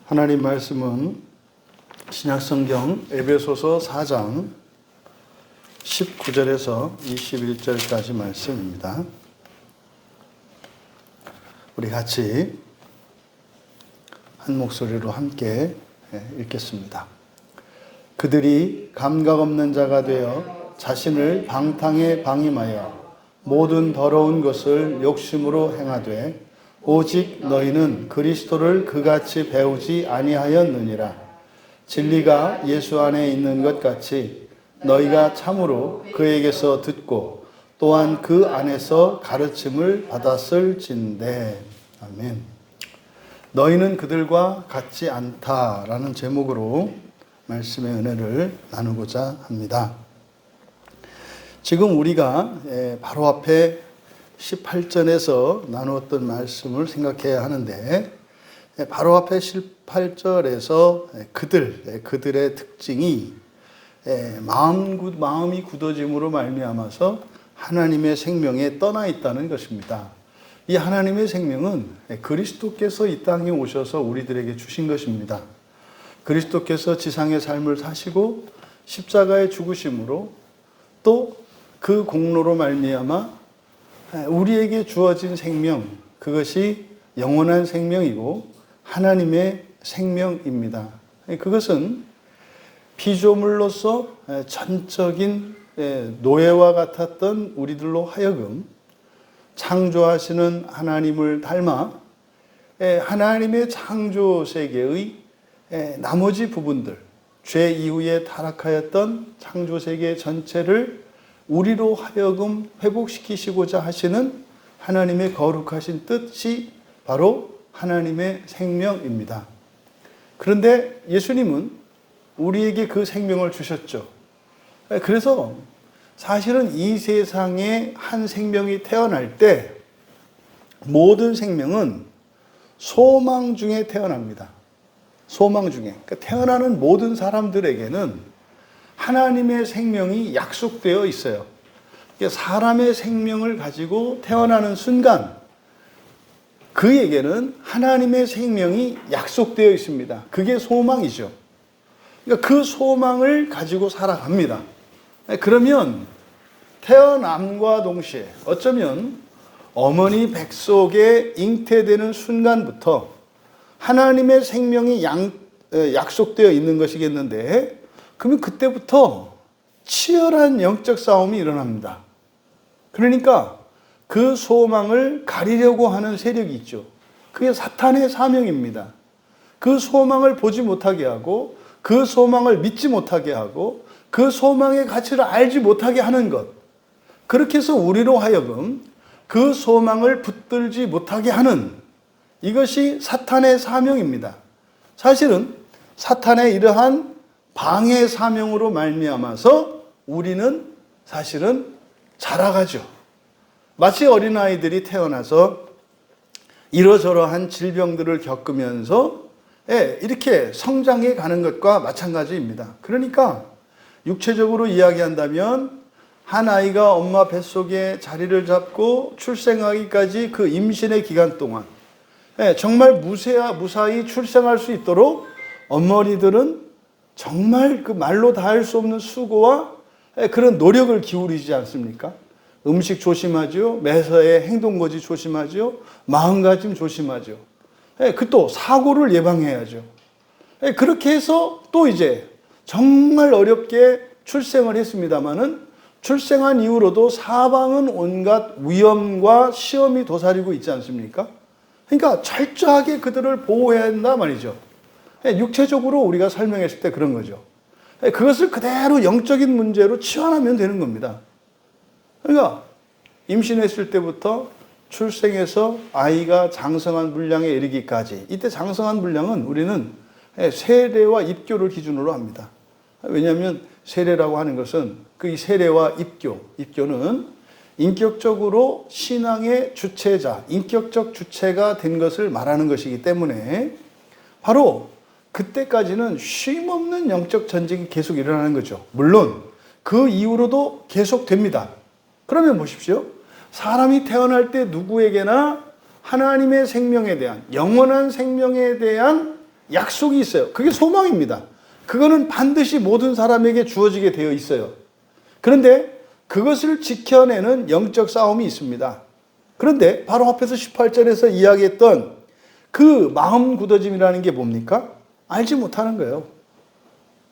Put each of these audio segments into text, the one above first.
하나님 말씀은 신약성경 에베소서 4장 19절에서 21절까지 말씀입니다. 우리 같이 한 목소리로 함께 읽겠습니다. 그들이 감각 없는 자가 되어 자신을 방탕에 방임하여 모든 더러운 것을 욕심으로 행하되 오직 너희는 그리스도를 그같이 배우지 아니하였느니라. 진리가 예수 안에 있는 것 같이 너희가 참으로 그에게서 듣고 또한 그 안에서 가르침을 받았을진대. 아멘. 너희는 그들과 같지 않다라는 제목으로 말씀의 은혜를 나누고자 합니다. 지금 우리가 바로 앞에 18절에서 나누었던 말씀을 생각해야 하는데, 바로 앞에 18절에서 그들의 특징이 마음이 굳어짐으로 말미암아서 하나님의 생명에 떠나 있다는 것입니다. 이 하나님의 생명은 그리스도께서 이 땅에 오셔서 우리들에게 주신 것입니다. 그리스도께서 지상의 삶을 사시고 십자가의 죽으심으로 또 그 공로로 말미암아 우리에게 주어진 생명, 그것이 영원한 생명이고 하나님의 생명입니다. 그것은 피조물로서 전적인 노예와 같았던 우리들로 하여금 창조하시는 하나님을 닮아 하나님의 창조 세계의 나머지 부분들, 죄 이후에 타락하였던 창조 세계 전체를 우리로 하여금 회복시키시고자 하시는 하나님의 거룩하신 뜻이 바로 하나님의 생명입니다. 그런데 예수님은 우리에게 그 생명을 주셨죠. 그래서 사실은 이 세상에 한 생명이 태어날 때 모든 생명은 소망 중에 태어납니다. 소망 중에. 그러니까 태어나는 모든 사람들에게는 하나님의 생명이 약속되어 있어요. 사람의 생명을 가지고 태어나는 순간 그에게는 하나님의 생명이 약속되어 있습니다. 그게 소망이죠. 그러니까 그 소망을 가지고 살아갑니다. 그러면 태어남과 동시에 어쩌면 어머니 뱃속에 잉태되는 순간부터 하나님의 생명이 약속되어 있는 것이겠는데, 그러면 그때부터 치열한 영적 싸움이 일어납니다. 그러니까 그 소망을 가리려고 하는 세력이 있죠. 그게 사탄의 사명입니다. 그 소망을 보지 못하게 하고, 그 소망을 믿지 못하게 하고, 그 소망의 가치를 알지 못하게 하는 것. 그렇게 해서 우리로 하여금 그 소망을 붙들지 못하게 하는, 이것이 사탄의 사명입니다. 사실은 사탄의 이러한 방해 사명으로 말미암아서 우리는 사실은 자라가죠. 마치 어린아이들이 태어나서 이러저러한 질병들을 겪으면서 이렇게 성장해 가는 것과 마찬가지입니다. 그러니까 육체적으로 이야기한다면 한 아이가 엄마 뱃속에 자리를 잡고 출생하기까지 그 임신의 기간 동안 정말 무사히 출생할 수 있도록 어머니들은 정말 그 말로 다 할 수 없는 수고와 그런 노력을 기울이지 않습니까? 음식 조심하죠. 매사에 행동거지 조심하죠. 마음가짐 조심하죠. 그 또 사고를 예방해야죠. 그렇게 해서 또 이제 정말 어렵게 출생을 했습니다마는 출생한 이후로도 사방은 온갖 위험과 시험이 도사리고 있지 않습니까? 그러니까 철저하게 그들을 보호해야 한다 말이죠. 육체적으로 우리가 설명했을 때 그런 거죠. 그것을 그대로 영적인 문제로 치환하면 되는 겁니다. 그러니까 임신했을 때부터 출생해서 아이가 장성한 분량에 이르기까지, 이때 장성한 분량은 우리는 세례와 입교를 기준으로 합니다. 왜냐하면 세례라고 하는 것은 그 세례와 입교는 인격적으로 신앙의 주체자, 인격적 주체가 된 것을 말하는 것이기 때문에 바로 그때까지는 쉼없는 영적 전쟁이 계속 일어나는 거죠. 물론 그 이후로도 계속됩니다. 그러면 보십시오. 사람이 태어날 때 누구에게나 하나님의 생명에 대한, 영원한 생명에 대한 약속이 있어요. 그게 소망입니다. 그거는 반드시 모든 사람에게 주어지게 되어 있어요. 그런데 그것을 지켜내는 영적 싸움이 있습니다. 그런데 바로 앞에서 18절에서 이야기했던 그 마음 굳어짐이라는 게 뭡니까? 알지 못하는 거예요.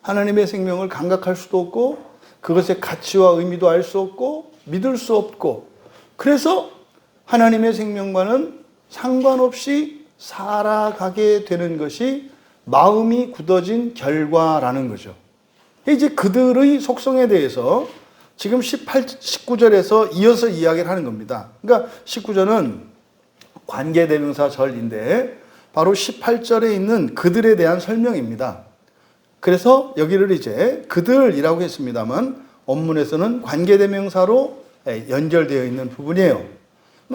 하나님의 생명을 감각할 수도 없고 그것의 가치와 의미도 알 수 없고 믿을 수 없고 그래서 하나님의 생명과는 상관없이 살아가게 되는 것이 마음이 굳어진 결과라는 거죠. 이제 그들의 속성에 대해서 지금 19절에서 이어서 이야기를 하는 겁니다. 그러니까 19절은 관계대명사절인데 바로 18절에 있는 그들에 대한 설명입니다. 그래서 여기를 이제 그들이라고 했습니다만 원문에서는 관계대명사로 연결되어 있는 부분이에요.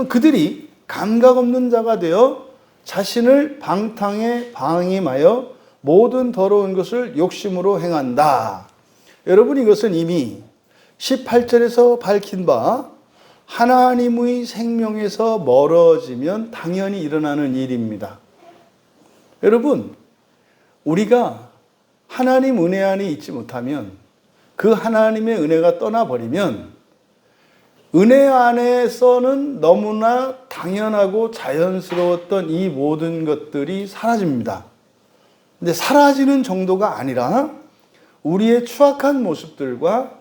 그들이 감각 없는 자가 되어 자신을 방탕에 방임하여 모든 더러운 것을 욕심으로 행한다. 여러분 이것은 이미 18절에서 밝힌 바 하나님의 생명에서 멀어지면 당연히 일어나는 일입니다. 여러분 우리가 하나님 은혜 안에 있지 못하면 그 하나님의 은혜가 떠나버리면 은혜 안에서는 너무나 당연하고 자연스러웠던 이 모든 것들이 사라집니다. 근데 사라지는 정도가 아니라 우리의 추악한 모습들과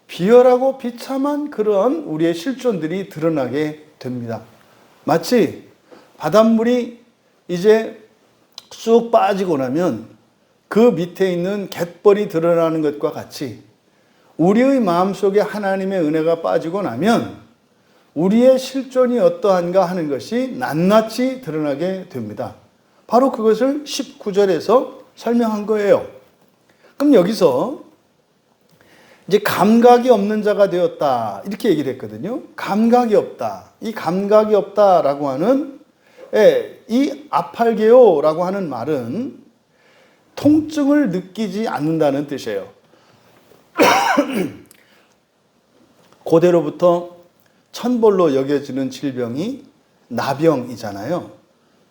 비열하고 비참한 그런 우리의 실존들이 드러나게 됩니다. 마치 바닷물이 이제 쑥 빠지고 나면 그 밑에 있는 갯벌이 드러나는 것과 같이 우리의 마음속에 하나님의 은혜가 빠지고 나면 우리의 실존이 어떠한가 하는 것이 낱낱이 드러나게 됩니다. 바로 그것을 19절에서 설명한 거예요. 그럼 여기서 이제 감각이 없는 자가 되었다 이렇게 얘기를 했거든요. 감각이 없다. 이 감각이 없다라고 하는 이 아팔게오라고 하는 말은 통증을 느끼지 않는다는 뜻이에요. 고대로부터 천벌로 여겨지는 질병이 나병이잖아요.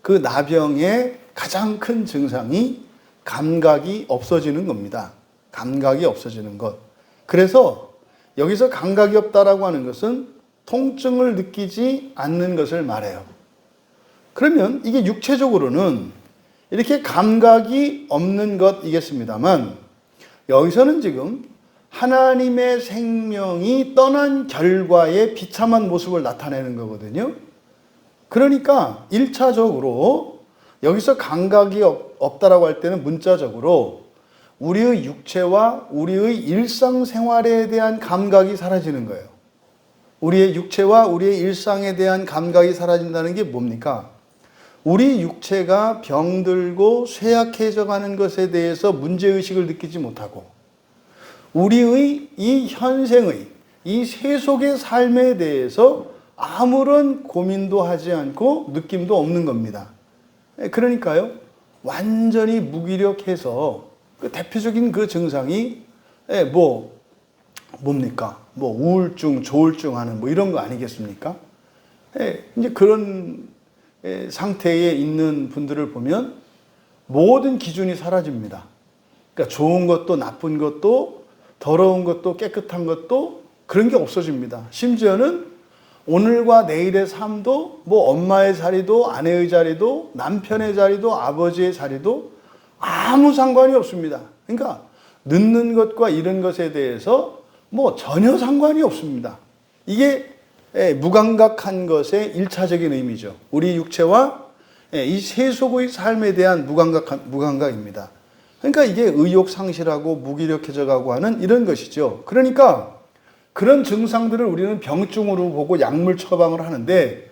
그 나병의 가장 큰 증상이 감각이 없어지는 겁니다. 감각이 없어지는 것. 그래서 여기서 감각이 없다라고 하는 것은 통증을 느끼지 않는 것을 말해요. 그러면 이게 육체적으로는 이렇게 감각이 없는 것이겠습니다만 여기서는 지금 하나님의 생명이 떠난 결과의 비참한 모습을 나타내는 거거든요. 그러니까 1차적으로 여기서 감각이 없다라고 할 때는 문자적으로 우리의 육체와 우리의 일상생활에 대한 감각이 사라지는 거예요. 우리의 육체와 우리의 일상에 대한 감각이 사라진다는 게 뭡니까? 우리 육체가 병들고 쇠약해져 가는 것에 대해서 문제의식을 느끼지 못하고 우리의 이 현생의 이 세속의 삶에 대해서 아무런 고민도 하지 않고 느낌도 없는 겁니다. 그러니까요, 완전히 무기력해서 그 대표적인 그 증상이 뭡니까? 우울증, 조울증 하는 이런 거 아니겠습니까? 이제 그런 상태에 있는 분들을 보면 모든 기준이 사라집니다. 그러니까 좋은 것도 나쁜 것도 더러운 것도 깨끗한 것도 그런 게 없어집니다. 심지어는 오늘과 내일의 삶도 엄마의 자리도 아내의 자리도 남편의 자리도 아버지의 자리도 아무 상관이 없습니다. 그러니까 늦는 것과 이런 것에 대해서 전혀 상관이 없습니다. 이게 무감각한 것의 1차적인 의미죠. 우리 육체와 이 세속의 삶에 대한 무감각입니다. 그러니까 이게 의욕상실하고 무기력해져 가고 하는 이런 것이죠. 그러니까 그런 증상들을 우리는 병증으로 보고 약물 처방을 하는데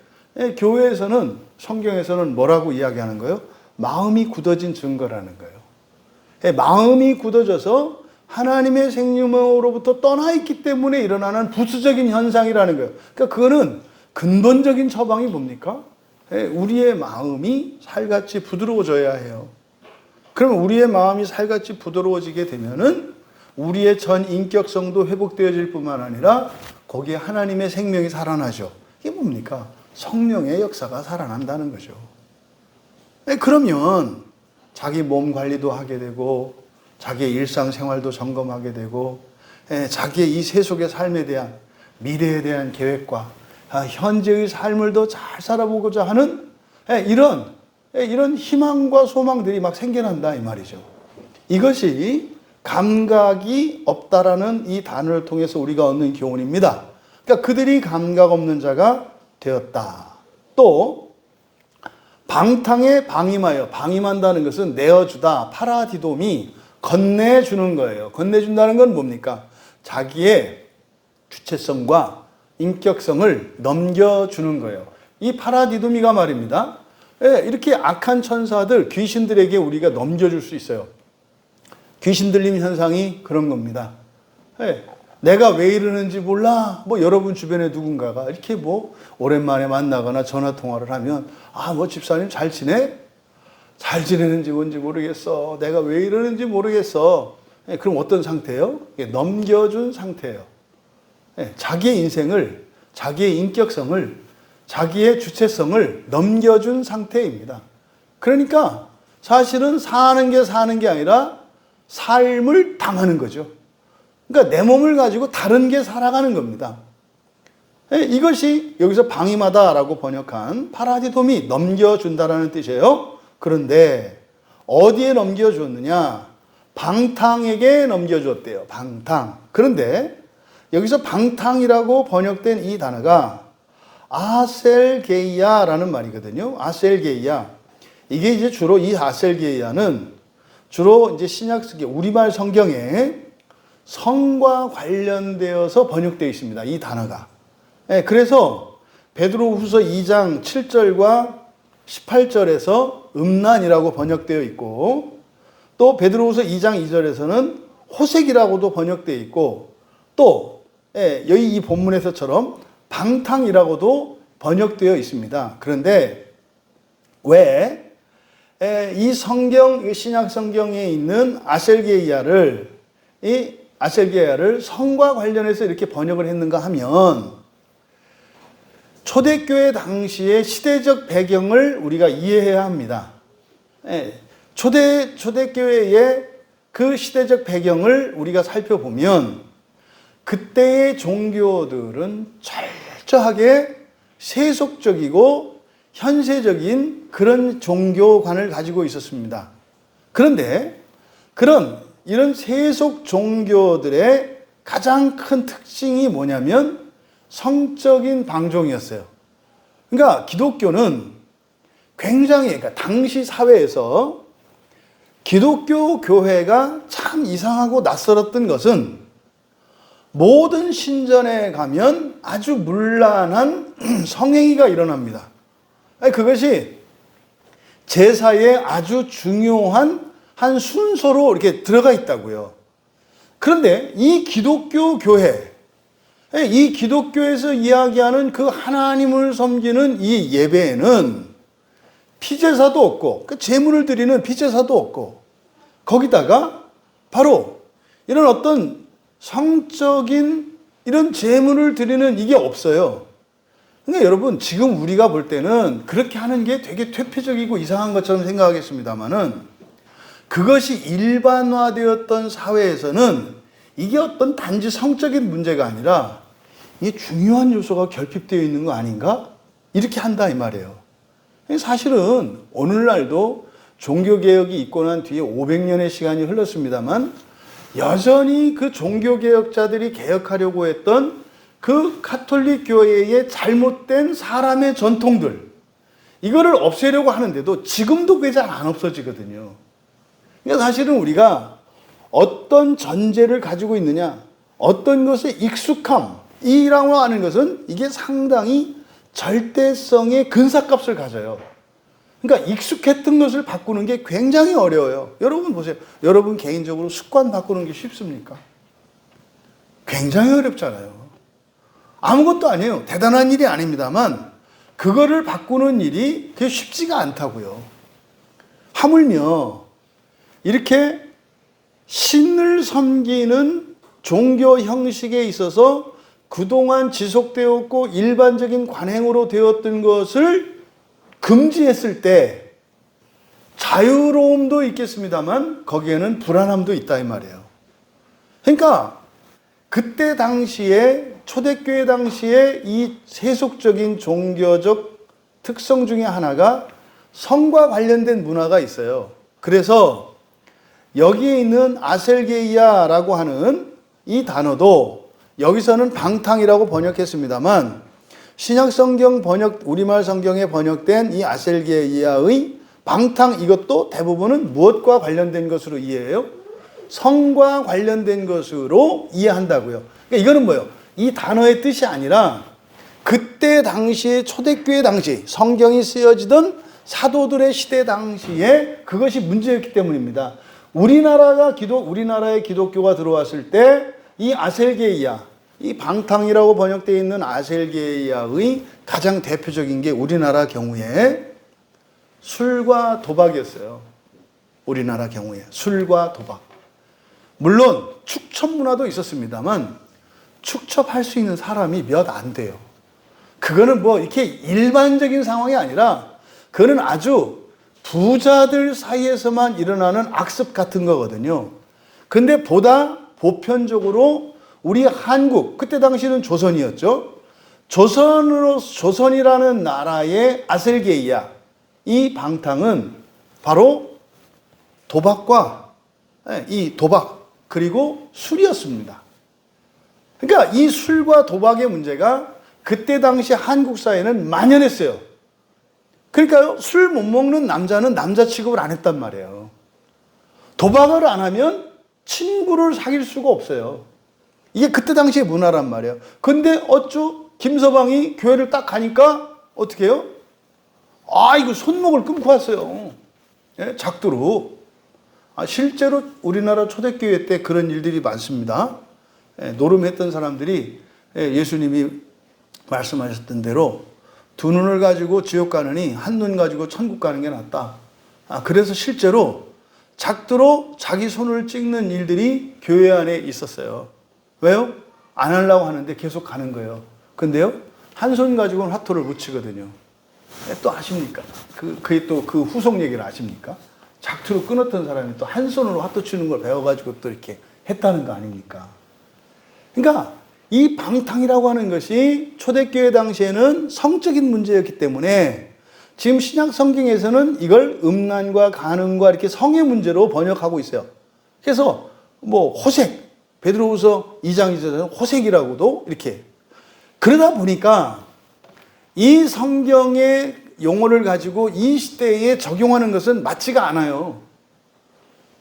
교회에서는 성경에서는 뭐라고 이야기하는 거예요? 마음이 굳어진 증거라는 거예요. 마음이 굳어져서 하나님의 생명으로부터 떠나 있기 때문에 일어나는 부수적인 현상이라는 거예요. 그러니까 그거는 근본적인 처방이 뭡니까? 우리의 마음이 살같이 부드러워져야 해요. 그러면 우리의 마음이 살같이 부드러워지게 되면은 우리의 전 인격성도 회복되어질 뿐만 아니라 거기에 하나님의 생명이 살아나죠. 이게 뭡니까? 성령의 역사가 살아난다는 거죠. 그러면 자기 몸 관리도 하게 되고 자기의 일상생활도 점검하게 되고 자기의 이 세속의 삶에 대한 미래에 대한 계획과 현재의 삶을 더 잘 살아보고자 하는 이런 희망과 소망들이 막 생겨난다 이 말이죠. 이것이 감각이 없다라는 이 단어를 통해서 우리가 얻는 교훈입니다. 그러니까 그들이 감각 없는 자가 되었다. 또 방탕에 방임하여, 방임한다는 것은 내어주다, 파라디돔이 건네주는 거예요. 건네준다는 건 뭡니까? 자기의 주체성과 인격성을 넘겨주는 거예요. 이 파라디도미가 말입니다. 이렇게 악한 천사들, 귀신들에게 우리가 넘겨줄 수 있어요. 귀신 들림 현상이 그런 겁니다. 내가 왜 이러는지 몰라. 여러분 주변에 누군가가 이렇게 오랜만에 만나거나 전화 통화를 하면 집사님 잘 지내? 잘 지내는지 뭔지 모르겠어. 내가 왜 이러는지 모르겠어. 그럼 어떤 상태예요? 넘겨준 상태예요. 자기의 인생을, 자기의 인격성을, 자기의 주체성을 넘겨준 상태입니다. 그러니까 사실은 사는 게 아니라 삶을 당하는 거죠. 그러니까 내 몸을 가지고 다른 게 살아가는 겁니다. 이것이 여기서 방임하다라고 번역한 파라디돔이 넘겨준다라는 뜻이에요. 그런데 어디에 넘겨주었느냐? 방탕에게 넘겨주었대요. 방탕. 그런데 여기서 방탕이라고 번역된 이 단어가 아셀게이아라는 말이거든요. 아셀게이아. 이게 이제 주로 이 아셀게이아는 주로 이제 신약성경, 우리말 성경에 성과 관련되어서 번역되어 있습니다. 이 단어가. 그래서 베드로후서 2장 7절과 18절에서 음란이라고 번역되어 있고 또 베드로후서 2장 2절에서는 호색이라고도 번역되어 있고 또 여기 이 본문에서처럼 방탕이라고도 번역되어 있습니다. 그런데 왜 이 성경, 신약 성경에 있는 아셀게이아를 성과 관련해서 이렇게 번역을 했는가 하면 초대교회 당시의 시대적 배경을 우리가 이해해야 합니다. 초대교회의 그 시대적 배경을 우리가 살펴보면 그때의 종교들은 철저하게 세속적이고 현세적인 그런 종교관을 가지고 있었습니다. 그런데 이런 세속 종교들의 가장 큰 특징이 뭐냐면 성적인 방종이었어요. 그러니까 기독교는 굉장히, 당시 사회에서 기독교 교회가 참 이상하고 낯설었던 것은 모든 신전에 가면 아주 문란한 성행위가 일어납니다. 그것이 제사에 아주 중요한 한 순서로 이렇게 들어가 있다고요. 그런데 이 기독교 교회, 이 기독교에서 이야기하는 그 하나님을 섬기는 이 예배에는 피제사도 없고, 제물을 드리는 피제사도 없고, 거기다가 바로 이런 어떤 성적인 이런 제물을 드리는 이게 없어요. 그러니까 여러분, 지금 우리가 볼 때는 그렇게 하는 게 되게 퇴폐적이고 이상한 것처럼 생각하겠습니다만은 그것이 일반화되었던 사회에서는 이게 어떤 단지 성적인 문제가 아니라 이게 중요한 요소가 결핍되어 있는 거 아닌가? 이렇게 한다 이 말이에요. 사실은 오늘날도 종교개혁이 있고 난 뒤에 500년의 시간이 흘렀습니다만 여전히 그 종교개혁자들이 개혁하려고 했던 그 가톨릭 교회의 잘못된 사람의 전통들, 이거를 없애려고 하는데도 지금도 그게 잘 안 없어지거든요. 그러니까 사실은 우리가 어떤 전제를 가지고 있느냐, 어떤 것에 익숙함이라고 하는 것은 이게 상당히 절대성의 근사값을 가져요. 그러니까 익숙했던 것을 바꾸는 게 굉장히 어려워요. 여러분 보세요. 여러분 개인적으로 습관 바꾸는 게 쉽습니까? 굉장히 어렵잖아요. 아무것도 아니에요. 대단한 일이 아닙니다만 그거를 바꾸는 일이 그게 쉽지가 않다고요. 하물며 이렇게 신을 섬기는 종교 형식에 있어서 그동안 지속되었고 일반적인 관행으로 되었던 것을 금지했을 때 자유로움도 있겠습니다만 거기에는 불안함도 있다 이 말이에요. 그러니까 그때 당시에 초대교회 당시에 이 세속적인 종교적 특성 중에 하나가 성과 관련된 문화가 있어요. 그래서 여기에 있는 아셀게이아라고 하는 이 단어도 여기서는 방탕이라고 번역했습니다만 신약 성경 번역, 우리말 성경에 번역된 이 아셀게이아의 방탕, 이것도 대부분은 무엇과 관련된 것으로 이해해요? 성과 관련된 것으로 이해한다고요. 그러니까 이거는 뭐예요? 이 단어의 뜻이 아니라 그때 당시에 초대교회 당시 성경이 쓰여지던 사도들의 시대 당시에 그것이 문제였기 때문입니다. 우리나라의 기독교가 들어왔을 때 이 아셀게이아, 이 방탕이라고 번역되어 있는 아셀게이아의 가장 대표적인 게 우리나라 경우에 술과 도박이었어요. 우리나라 경우에 술과 도박. 물론 축첩 문화도 있었습니다만 축첩할 수 있는 사람이 몇 안 돼요. 그거는 뭐 이렇게 일반적인 상황이 아니라 그거는 아주 부자들 사이에서만 일어나는 악습 같은 거거든요. 근데 보다 보편적으로 우리 한국, 그때 당시는 조선이었죠. 조선이라는 나라의 아셀게이아, 이 방탕은 바로 도박, 그리고 술이었습니다. 그러니까 이 술과 도박의 문제가 그때 당시 한국 사회는 만연했어요. 그러니까요, 술 못 먹는 남자는 남자 취급을 안 했단 말이에요. 도박을 안 하면 친구를 사귈 수가 없어요. 이게 그때 당시의 문화란 말이에요. 근데 어쭈 김서방이 교회를 딱 가니까 어떻게 해요? 이거 손목을 끊고 왔어요. 예? 작두로. 실제로 우리나라 초대교회 때 그런 일들이 많습니다. 예, 노름했던 사람들이 예수님이 말씀하셨던 대로 두 눈을 가지고 지옥 가느니 한 눈 가지고 천국 가는 게 낫다. 그래서 실제로 작두로 자기 손을 찍는 일들이 교회 안에 있었어요. 왜요? 안 하려고 하는데 계속 가는 거예요. 근데요, 한 손 가지고는 화토를 못 치거든요. 또 아십니까? 그게 또 그 후속 얘기를 아십니까? 작두로 끊었던 사람이 또 한 손으로 화토 치는 걸 배워가지고 또 이렇게 했다는 거 아닙니까? 그러니까 이 방탕이라고 하는 것이 초대교회 당시에는 성적인 문제였기 때문에 지금 신약 성경에서는 이걸 음란과 간음과 이렇게 성의 문제로 번역하고 있어요. 그래서 뭐 호색, 베드로후서 2장 2절에는 호색이라고도 이렇게. 그러다 보니까 이 성경의 용어를 가지고 이 시대에 적용하는 것은 맞지가 않아요.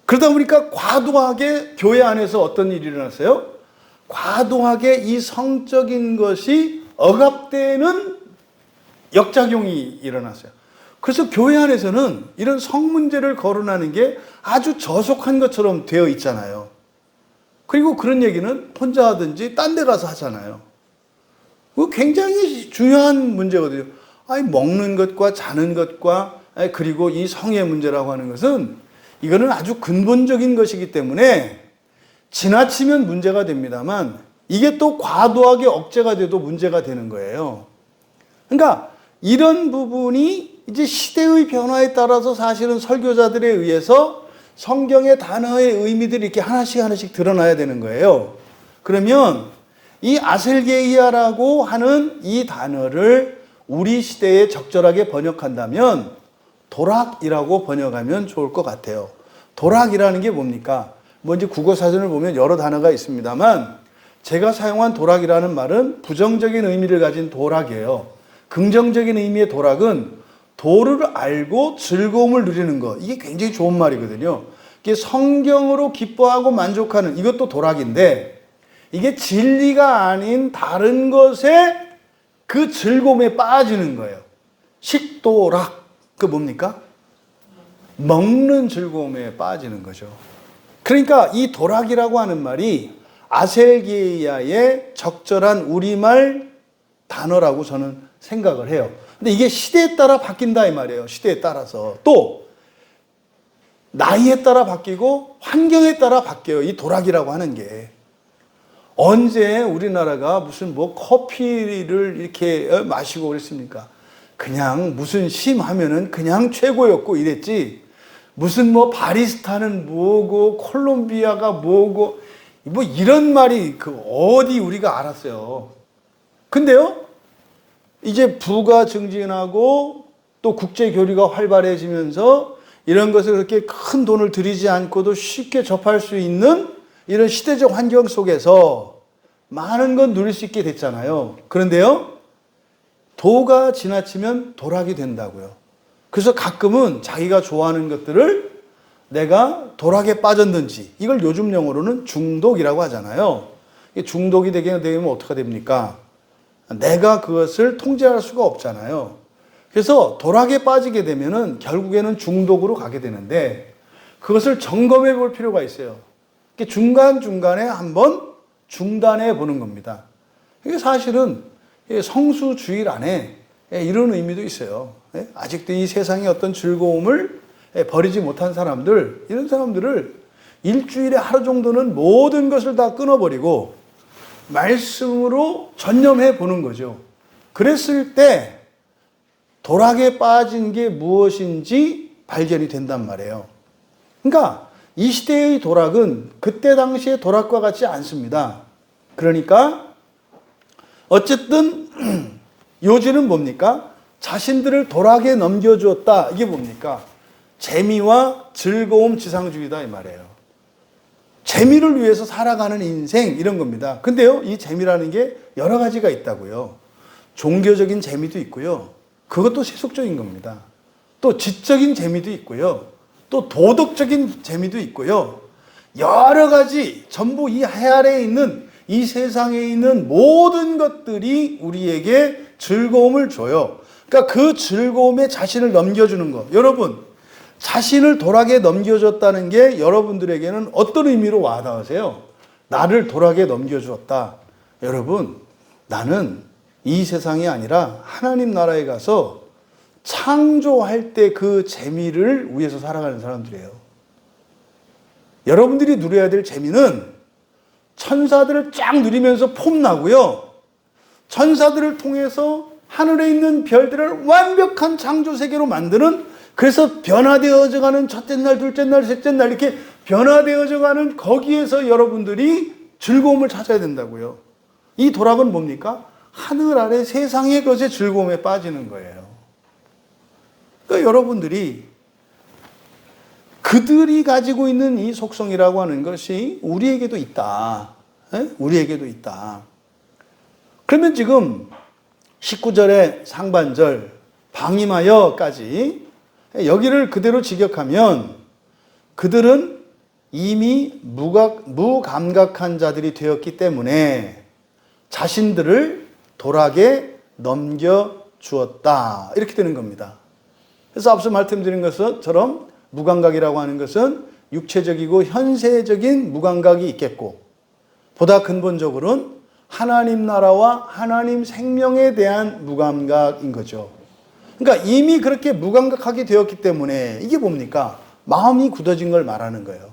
그러다 보니까 과도하게 교회 안에서 어떤 일이 일어났어요? 과도하게 이 성적인 것이 억압되는 역작용이 일어났어요. 그래서 교회 안에서는 이런 성 문제를 거론하는 게 아주 저속한 것처럼 되어 있잖아요. 그리고 그런 얘기는 혼자 하든지 딴 데 가서 하잖아요. 그거 굉장히 중요한 문제거든요. 먹는 것과 자는 것과 그리고 이 성의 문제라고 하는 것은 이거는 아주 근본적인 것이기 때문에 지나치면 문제가 됩니다만 이게 또 과도하게 억제가 돼도 문제가 되는 거예요. 그러니까 이런 부분이 이제 시대의 변화에 따라서 사실은 설교자들에 의해서 성경의 단어의 의미들이 이렇게 하나씩 드러나야 되는 거예요. 그러면 이 아셀게이아라고 하는 이 단어를 우리 시대에 적절하게 번역한다면 도락이라고 번역하면 좋을 것 같아요. 도락이라는 게 뭡니까? 이제 국어사전을 보면 여러 단어가 있습니다만 제가 사용한 도락이라는 말은 부정적인 의미를 가진 도락이에요. 긍정적인 의미의 도락은 도를 알고 즐거움을 누리는 것. 이게 굉장히 좋은 말이거든요. 이게 성경으로 기뻐하고 만족하는 이것도 도락인데 이게 진리가 아닌 다른 것에 그 즐거움에 빠지는 거예요. 식도락. 그 뭡니까? 먹는 즐거움에 빠지는 거죠. 그러니까 이 도락이라고 하는 말이 아셀게이아의 적절한 우리말 단어라고 저는 생각을 해요. 근데 이게 시대에 따라 바뀐다 이 말이에요. 시대에 따라서. 또 나이에 따라 바뀌고 환경에 따라 바뀌어요. 이 도락이라고 하는 게. 언제 우리나라가 무슨 커피를 이렇게 마시고 그랬습니까? 그냥 무슨 심 하면은 그냥 최고였고 이랬지. 무슨 뭐 바리스타는 뭐고 콜롬비아가 뭐고 뭐 이런 말이 그 어디 우리가 알았어요. 근데요, 이제 부가 증진하고 또 국제 교류가 활발해지면서 이런 것을 그렇게 큰 돈을 들이지 않고도 쉽게 접할 수 있는 이런 시대적 환경 속에서 많은 건 누릴 수 있게 됐잖아요. 그런데요, 도가 지나치면 도락이 된다고요. 그래서 가끔은 자기가 좋아하는 것들을 내가 도락에 빠졌는지, 이걸 요즘 용어로는 중독이라고 하잖아요. 중독이 되게 되면 어떻게 됩니까? 내가 그것을 통제할 수가 없잖아요. 그래서 도락에 빠지게 되면은 결국에는 중독으로 가게 되는데, 그것을 점검해 볼 필요가 있어요. 중간중간에 한번 중단해 보는 겁니다. 이게 사실은 성수주일 안에 이런 의미도 있어요. 아직도 이 세상의 어떤 즐거움을 버리지 못한 사람들, 이런 사람들을 일주일에 하루 정도는 모든 것을 다 끊어버리고 말씀으로 전념해 보는 거죠. 그랬을 때 도락에 빠진 게 무엇인지 발견이 된단 말이에요. 그러니까 이 시대의 도락은 그때 당시의 도락과 같지 않습니다. 그러니까 어쨌든 요지는 뭡니까? 자신들을 도락에 넘겨주었다. 이게 뭡니까? 재미와 즐거움 지상주의다 이 말이에요. 재미를 위해서 살아가는 인생, 이런 겁니다. 근데요, 이 재미라는 게 여러 가지가 있다고요. 종교적인 재미도 있고요. 그것도 세속적인 겁니다. 또 지적인 재미도 있고요. 또 도덕적인 재미도 있고요. 여러 가지, 전부 이 해 아래에 있는, 이 세상에 있는 모든 것들이 우리에게 즐거움을 줘요. 그러니까 그 즐거움에 자신을 넘겨주는 것. 여러분, 자신을 도락에 넘겨줬다는 게 여러분들에게는 어떤 의미로 와닿으세요? 나를 도락에 넘겨주었다. 여러분, 나는 이 세상이 아니라 하나님 나라에 가서 창조할 때 그 재미를 위해서 살아가는 사람들이에요. 여러분들이 누려야 될 재미는 천사들을 쫙 누리면서 폼나고요. 천사들을 통해서 하늘에 있는 별들을 완벽한 창조 세계로 만드는, 그래서 변화되어져 가는 첫째 날, 둘째 날, 셋째 날 이렇게 변화되어져 가는 거기에서 여러분들이 즐거움을 찾아야 된다고요. 이 도락은 뭡니까? 하늘 아래 세상의 것에 즐거움에 빠지는 거예요. 그러니까 여러분들이 그들이 가지고 있는 이 속성이라고 하는 것이 우리에게도 있다. 우리에게도 있다. 그러면 지금 19절의 상반절 방임하여까지 여기를 그대로 직역하면 그들은 이미 무감각한 자들이 되었기 때문에 자신들을 도락에 넘겨주었다. 이렇게 되는 겁니다. 그래서 앞서 말씀드린 것처럼 무감각이라고 하는 것은 육체적이고 현세적인 무감각이 있겠고, 보다 근본적으로는 하나님 나라와 하나님 생명에 대한 무감각인 거죠. 그러니까 이미 그렇게 무감각하게 되었기 때문에 이게 뭡니까? 마음이 굳어진 걸 말하는 거예요.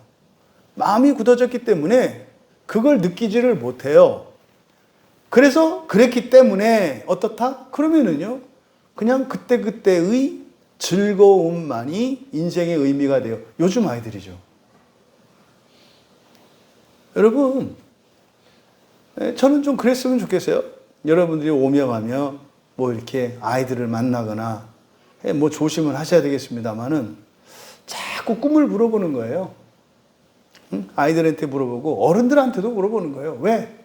마음이 굳어졌기 때문에 그걸 느끼지를 못해요. 그래서 그랬기 때문에 어떻다? 그러면은요, 그냥 그때그때의 즐거움만이 인생의 의미가 돼요. 요즘 아이들이죠. 여러분, 저는 좀 그랬으면 좋겠어요. 여러분들이 오며 가며 뭐 이렇게 아이들을 만나거나 뭐 조심을 하셔야 되겠습니다만은 자꾸 꿈을 물어보는 거예요. 아이들한테 물어보고 어른들한테도 물어보는 거예요. 왜?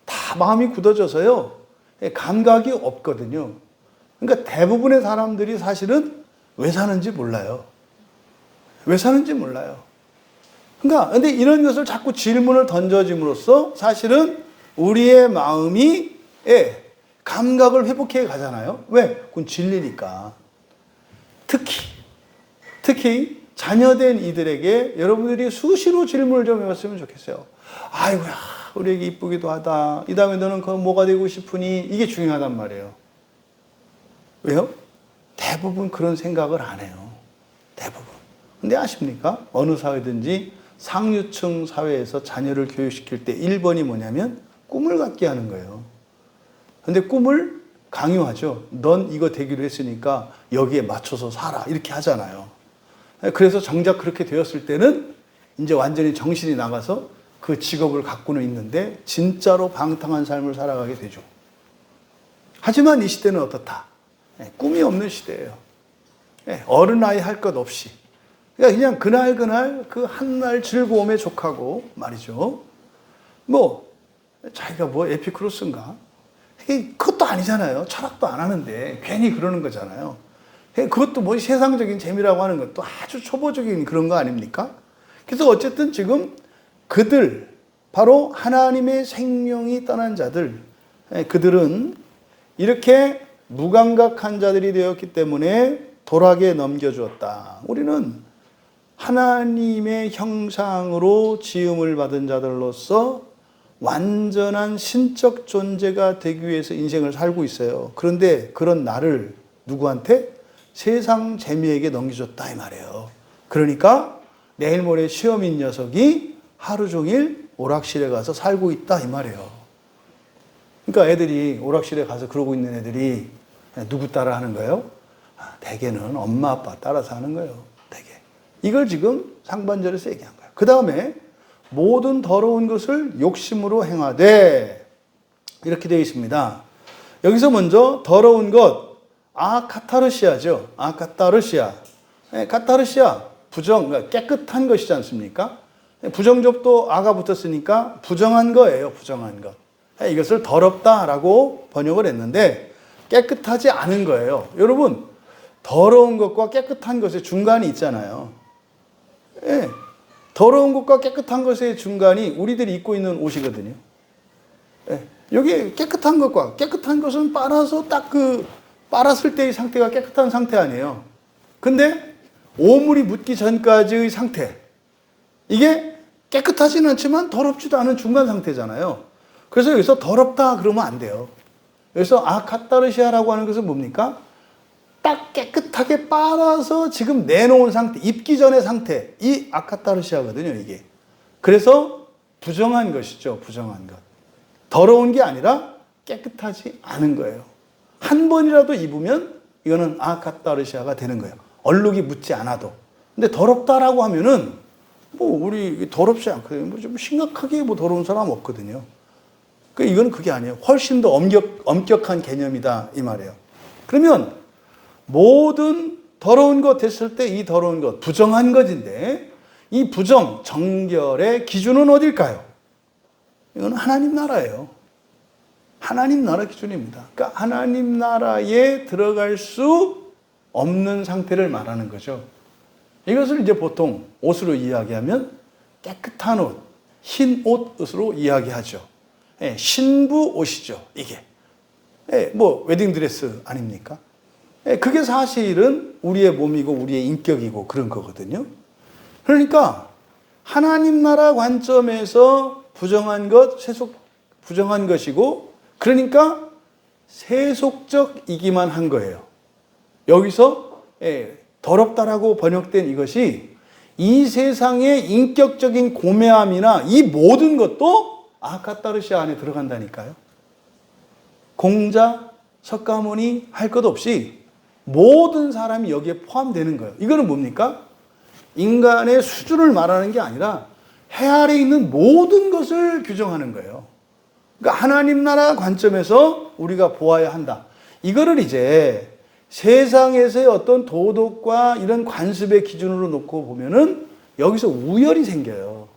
다 마음이 굳어져서요. 감각이 없거든요. 그러니까 대부분의 사람들이 사실은 왜 사는지 몰라요. 왜 사는지 몰라요. 그러니까 근데 이런 것을 자꾸 질문을 던져짐으로써 사실은 우리의 마음이 감각을 회복해 가잖아요. 왜? 그건 진리니까. 특히 자녀된 이들에게 여러분들이 수시로 질문을 좀 해봤으면 좋겠어요. 아이고야, 우리 애기 이쁘기도 하다. 이 다음에 너는 그 뭐가 되고 싶으니? 이게 중요하단 말이에요. 왜요? 대부분 그런 생각을 안 해요. 대부분. 근데 아십니까? 어느 사회든지 상류층 사회에서 자녀를 교육시킬 때 1번이 뭐냐면 꿈을 갖게 하는 거예요. 근데 꿈을 강요하죠. 넌 이거 되기로 했으니까 여기에 맞춰서 살아. 이렇게 하잖아요. 그래서 정작 그렇게 되었을 때는 이제 완전히 정신이 나가서 그 직업을 갖고는 있는데 진짜로 방탕한 삶을 살아가게 되죠. 하지만 이 시대는 어떻다? 꿈이 없는 시대예요. 어른아이 할 것 없이. 그냥 그날 그 한날 즐거움에 족하고 말이죠. 자기가 에피쿠로스인가? 그것도 아니잖아요. 철학도 안 하는데 괜히 그러는 거잖아요. 그것도 세상적인 재미라고 하는 것도 아주 초보적인 그런 거 아닙니까? 그래서 어쨌든 지금 그들, 바로 하나님의 생명이 떠난 자들, 그들은 이렇게 무감각한 자들이 되었기 때문에 돌아게 넘겨주었다. 우리는 하나님의 형상으로 지음을 받은 자들로서 완전한 신적 존재가 되기 위해서 인생을 살고 있어요. 그런데 그런 나를 누구한테? 세상 재미에게 넘겨줬다 이 말이에요. 그러니까 내일 모레 시험인 녀석이 하루 종일 오락실에 가서 살고 있다 이 말이에요. 그러니까 애들이 오락실에 가서 그러고 있는 애들이 누구 따라 하는 거예요? 대개는 엄마 아빠 따라서 하는 거예요. 대개. 이걸 지금 상반절에서 얘기한 거예요. 그 다음에 모든 더러운 것을 욕심으로 행하되 이렇게 되어 있습니다. 여기서 먼저 더러운 것, 카타르시아죠. 카타르시아. 카타르시아, 부정, 그러니까 깨끗한 것이지 않습니까? 부정접도 아가 붙었으니까 부정한 거예요. 부정한 것. 이것을 더럽다라고 번역을 했는데 깨끗하지 않은 거예요. 여러분, 더러운 것과 깨끗한 것의 중간이 있잖아요. 더러운 것과 깨끗한 것의 중간이 우리들이 입고 있는 옷이거든요. 여기 깨끗한 것과 깨끗한 것은 빨아서 빨았을 때의 상태가 깨끗한 상태 아니에요. 근데 오물이 묻기 전까지의 상태, 이게 깨끗하지는 않지만 더럽지도 않은 중간 상태잖아요. 그래서 여기서 더럽다 그러면 안 돼요. 여기서 카타르시아라고 하는 것은 뭡니까? 딱 깨끗하게 빨아서 지금 내놓은 상태, 입기 전의 상태, 이 카타르시아거든요, 이게. 그래서 부정한 것이죠, 부정한 것. 더러운 게 아니라 깨끗하지 않은 거예요. 한 번이라도 입으면 이거는 카타르시아가 되는 거예요. 얼룩이 묻지 않아도. 근데 더럽다라고 하면은 우리 더럽지 않거든요. 좀 심각하게 더러운 사람 없거든요. 이거는 그게 아니에요. 훨씬 더 엄격한 개념이다 이 말이에요. 그러면 모든 더러운 것 됐을 때 이 더러운 것, 부정한 것인데 이 부정, 정결의 기준은 어딜까요? 이건 하나님 나라예요. 하나님 나라 기준입니다. 그러니까 하나님 나라에 들어갈 수 없는 상태를 말하는 거죠. 이것을 이제 보통 옷으로 이야기하면 깨끗한 옷, 흰 옷으로 이야기하죠. 신부 옷이죠, 이게. 웨딩드레스 아닙니까? 그게 사실은 우리의 몸이고 우리의 인격이고 그런 거거든요. 그러니까 하나님 나라 관점에서 부정한 것, 부정한 것이고, 그러니까 세속적이기만 한 거예요. 여기서 더럽다라고 번역된 이것이 이 세상의 인격적인 고매함이나 이 모든 것도 카타르시아 안에 들어간다니까요. 공자, 석가모니 할 것 없이 모든 사람이 여기에 포함되는 거예요. 이거는 뭡니까? 인간의 수준을 말하는 게 아니라 해 아래 있는 모든 것을 규정하는 거예요. 그러니까 하나님 나라 관점에서 우리가 보아야 한다. 이거를 이제 세상에서의 어떤 도덕과 이런 관습의 기준으로 놓고 보면은 여기서 우열이 생겨요.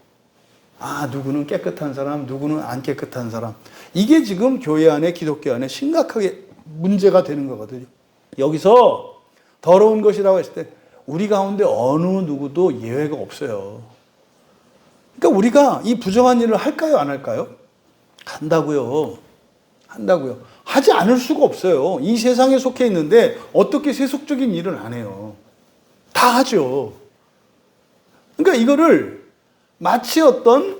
누구는 깨끗한 사람, 누구는 안 깨끗한 사람. 이게 지금 교회 안에, 기독교 안에 심각하게 문제가 되는 거거든요. 여기서 더러운 것이라고 했을 때 우리 가운데 어느 누구도 예외가 없어요. 그러니까 우리가 이 부정한 일을 할까요, 안 할까요? 한다고요. 한다고요. 하지 않을 수가 없어요. 이 세상에 속해 있는데 어떻게 세속적인 일을 안 해요? 다 하죠. 그러니까 이거를 마치 어떤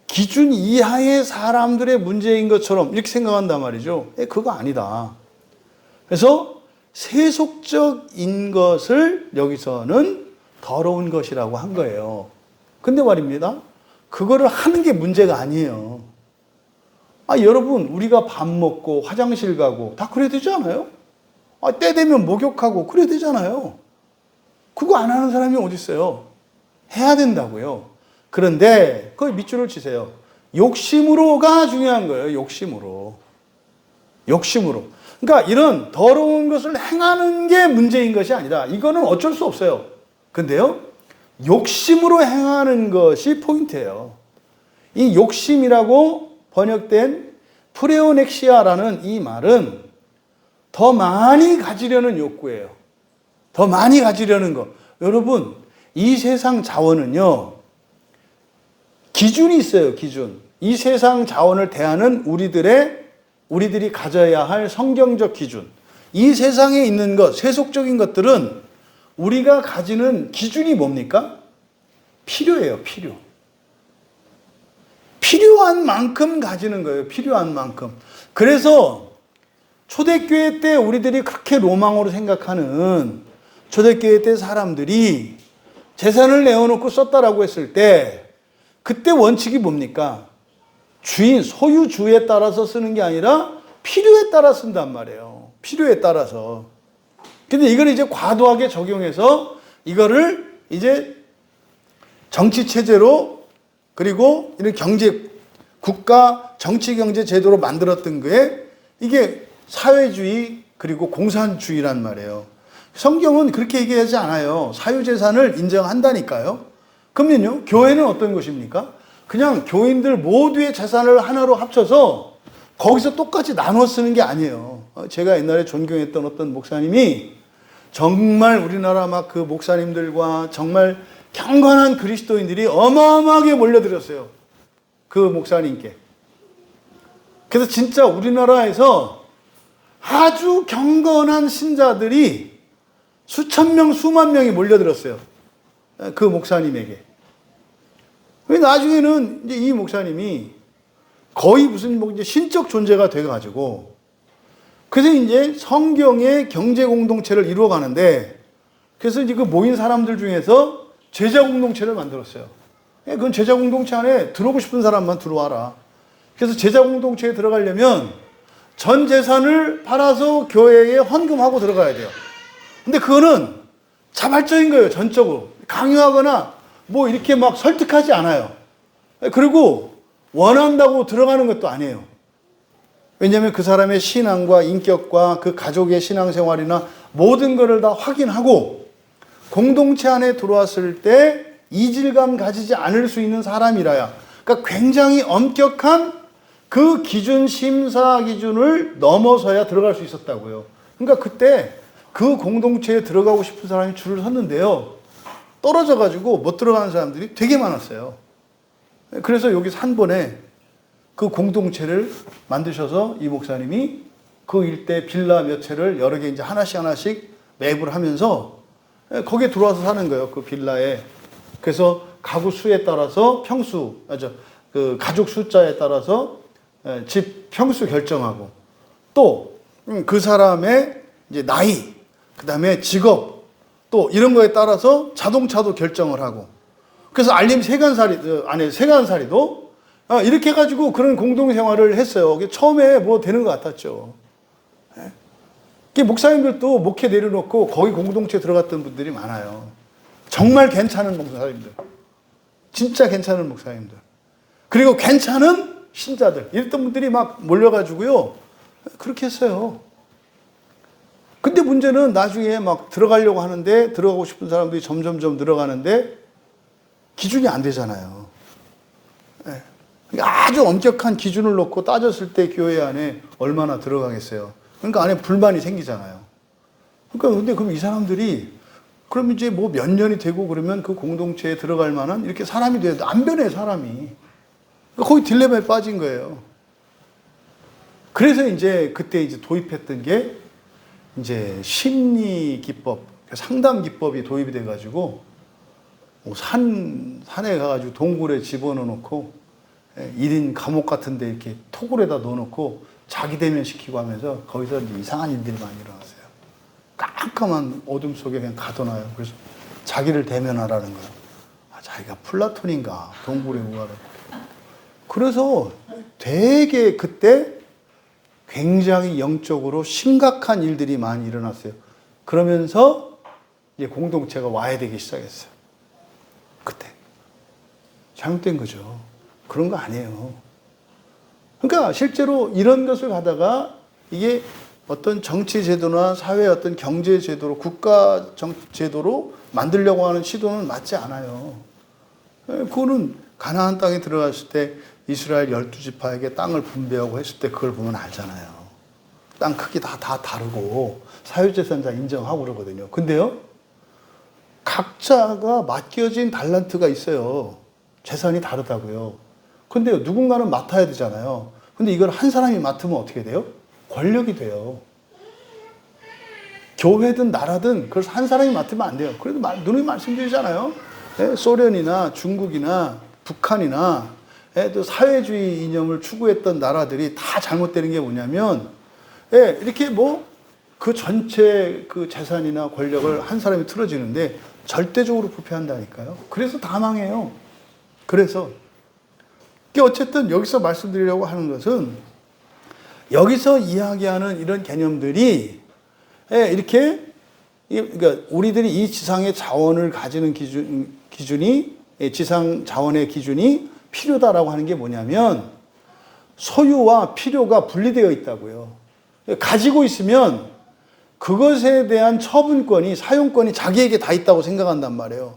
기준 이하의 사람들의 문제인 것처럼 이렇게 생각한단 말이죠. 그거 아니다. 그래서 세속적인 것을 여기서는 더러운 것이라고 한 거예요. 근데 말입니다. 그거를 하는 게 문제가 아니에요. 여러분, 우리가 밥 먹고 화장실 가고 다 그래야 되지 않아요? 때 되면 목욕하고 그래야 되잖아요. 그거 안 하는 사람이 어디 있어요? 해야 된다고요. 그런데 거기 밑줄을 치세요. 욕심으로가 중요한 거예요. 욕심으로. 그러니까 이런 더러운 것을 행하는 게 문제인 것이 아니라 이거는 어쩔 수 없어요. 근데요, 욕심으로 행하는 것이 포인트예요. 이 욕심이라고 번역된 프레오넥시아라는 이 말은 더 많이 가지려는 욕구예요. 더 많이 가지려는 거. 여러분, 이 세상 자원은요, 기준이 있어요, 기준. 이 세상 자원을 대하는 우리들이 가져야 할 성경적 기준. 이 세상에 있는 것, 세속적인 것들은 우리가 가지는 기준이 뭡니까? 필요해요, 필요. 필요한 만큼 가지는 거예요, 필요한 만큼. 그래서 초대교회 때 우리들이 그렇게 로망으로 생각하는 초대교회 때 사람들이 재산을 내어놓고 썼다라고 했을 때 그때 원칙이 뭡니까? 주인, 소유주에 따라서 쓰는 게 아니라 필요에 따라 쓴단 말이에요. 필요에 따라서. 근데 이걸 이제 과도하게 적용해서 이거를 이제 정치체제로 그리고 이런 국가 정치경제 제도로 만들었던 거에 이게 사회주의 그리고 공산주의란 말이에요. 성경은 그렇게 얘기하지 않아요. 사유재산을 인정한다니까요. 그러면요, 교회는 어떤 것입니까? 그냥 교인들 모두의 재산을 하나로 합쳐서 거기서 똑같이 나눠 쓰는 게 아니에요. 제가 옛날에 존경했던 어떤 목사님이 정말 우리나라 막 그 목사님들과 정말 경건한 그리스도인들이 어마어마하게 몰려들었어요. 그 목사님께. 그래서 진짜 우리나라에서 아주 경건한 신자들이 수천 명, 수만 명이 몰려들었어요. 그 목사님에게. 나중에는 이제 이 목사님이 거의 무슨 뭐 이제 신적 존재가 돼가지고, 그래서 이제 성경의 경제 공동체를 이루어가는데, 그래서 이제 그 모인 사람들 중에서 제자 공동체를 만들었어요. 그건 제자 공동체 안에 들어오고 싶은 사람만 들어와라. 그래서 제자 공동체에 들어가려면 전 재산을 팔아서 교회에 헌금하고 들어가야 돼요. 근데 그거는 자발적인 거예요, 전적으로. 강요하거나 뭐 이렇게 막 설득하지 않아요. 그리고 원한다고 들어가는 것도 아니에요. 왜냐하면 그 사람의 신앙과 인격과 그 가족의 신앙생활이나 모든 것을 다 확인하고 공동체 안에 들어왔을 때 이질감 가지지 않을 수 있는 사람이라야. 그러니까 굉장히 엄격한 그 기준, 심사 기준을 넘어서야 들어갈 수 있었다고요. 그러니까 그때 그 공동체에 들어가고 싶은 사람이 줄을 섰는데요, 떨어져가지고 못 들어가는 사람들이 되게 많았어요. 그래서 여기서 한 번에 그 공동체를 만드셔서 이 목사님이 그 일대 빌라 몇 채를 여러 개 이제 하나씩 매입을 하면서 거기에 들어와서 사는 거예요, 그 빌라에. 그래서 가구 수에 따라서 그 가족 숫자에 따라서 집 평수 결정하고, 또 그 사람의 이제 나이, 그 다음에 직업, 또 이런 거에 따라서 자동차도 결정을 하고, 그래서 알림 세간살이도 이렇게 해가지고 그런 공동생활을 했어요. 처음에 뭐 되는 것 같았죠. 목사님들도 목회 내려놓고 거기 공동체에 들어갔던 분들이 많아요. 정말 괜찮은 목사님들. 진짜 괜찮은 목사님들. 그리고 괜찮은 신자들. 이랬던 분들이 막 몰려가지고요, 그렇게 했어요. 근데 문제는 나중에 막 들어가려고 하는데, 들어가고 싶은 사람들이 점점점 늘어가는데 기준이 안 되잖아요. 아주 엄격한 기준을 놓고 따졌을 때 교회 안에 얼마나 들어가겠어요. 그러니까 안에 불만이 생기잖아요. 그러니까 근데 그럼 이 사람들이 그럼 이제 뭐 몇 년이 되고 그러면 그 공동체에 들어갈 만한 이렇게 사람이 돼야 돼. 안 변해, 사람이. 그러니까 거기 딜레마에 빠진 거예요. 그래서 이제 그때 이제 도입했던 게 이제 심리 기법, 상담 기법이 도입이 돼가지고 산에 가가지고 동굴에 집어넣어 놓고 1인 감옥 같은 데 이렇게 토굴에다 넣어놓고 자기 대면시키고 하면서 거기서 이제 이상한 일들이 많이 일어났어요. 깜깜한 어둠 속에 그냥 가둬놔요. 그래서 자기를 대면하라는 거예요. 자기가 플라톤인가 동굴에 우하를. 그래서 되게 그때 굉장히 영적으로 심각한 일들이 많이 일어났어요. 그러면서 이제 공동체가 와야 되기 시작했어요. 그때. 잘못된 거죠. 그런 거 아니에요. 그러니까 실제로 이런 것을 가다가 이게 어떤 정치 제도나 사회 어떤 경제 제도로 국가 제도로 만들려고 하는 시도는 맞지 않아요. 그거는 가나안 땅에 들어갔을 때 이스라엘 12지파에게 땅을 분배하고 했을 때 그걸 보면 알잖아요. 땅 크기 다 다르고 사유재산자 인정하고 그러거든요. 근데요, 각자가 맡겨진 달란트가 있어요. 재산이 다르다고요. 근데요, 누군가는 맡아야 되잖아요. 근데 이걸 한 사람이 맡으면 어떻게 돼요? 권력이 돼요. 교회든 나라든 그래서 한 사람이 맡으면 안 돼요. 그래도 누누이 말씀드리잖아요. 소련이나 중국이나 북한이나 또 사회주의 이념을 추구했던 나라들이 다 잘못되는 게 뭐냐면 이렇게 그 전체 그 재산이나 권력을 한 사람이 틀어지는데 절대적으로 부패한다니까요. 그래서 다 망해요. 그래서 어쨌든 여기서 말씀드리려고 하는 것은 여기서 이야기하는 이런 개념들이 이렇게 그러니까 우리들이 이 지상의 자원을 가지는 기준이 지상 자원의 기준이 필요다라고 하는 게 뭐냐면 소유와 필요가 분리되어 있다고요. 가지고 있으면 그것에 대한 처분권이 사용권이 자기에게 다 있다고 생각한단 말이에요.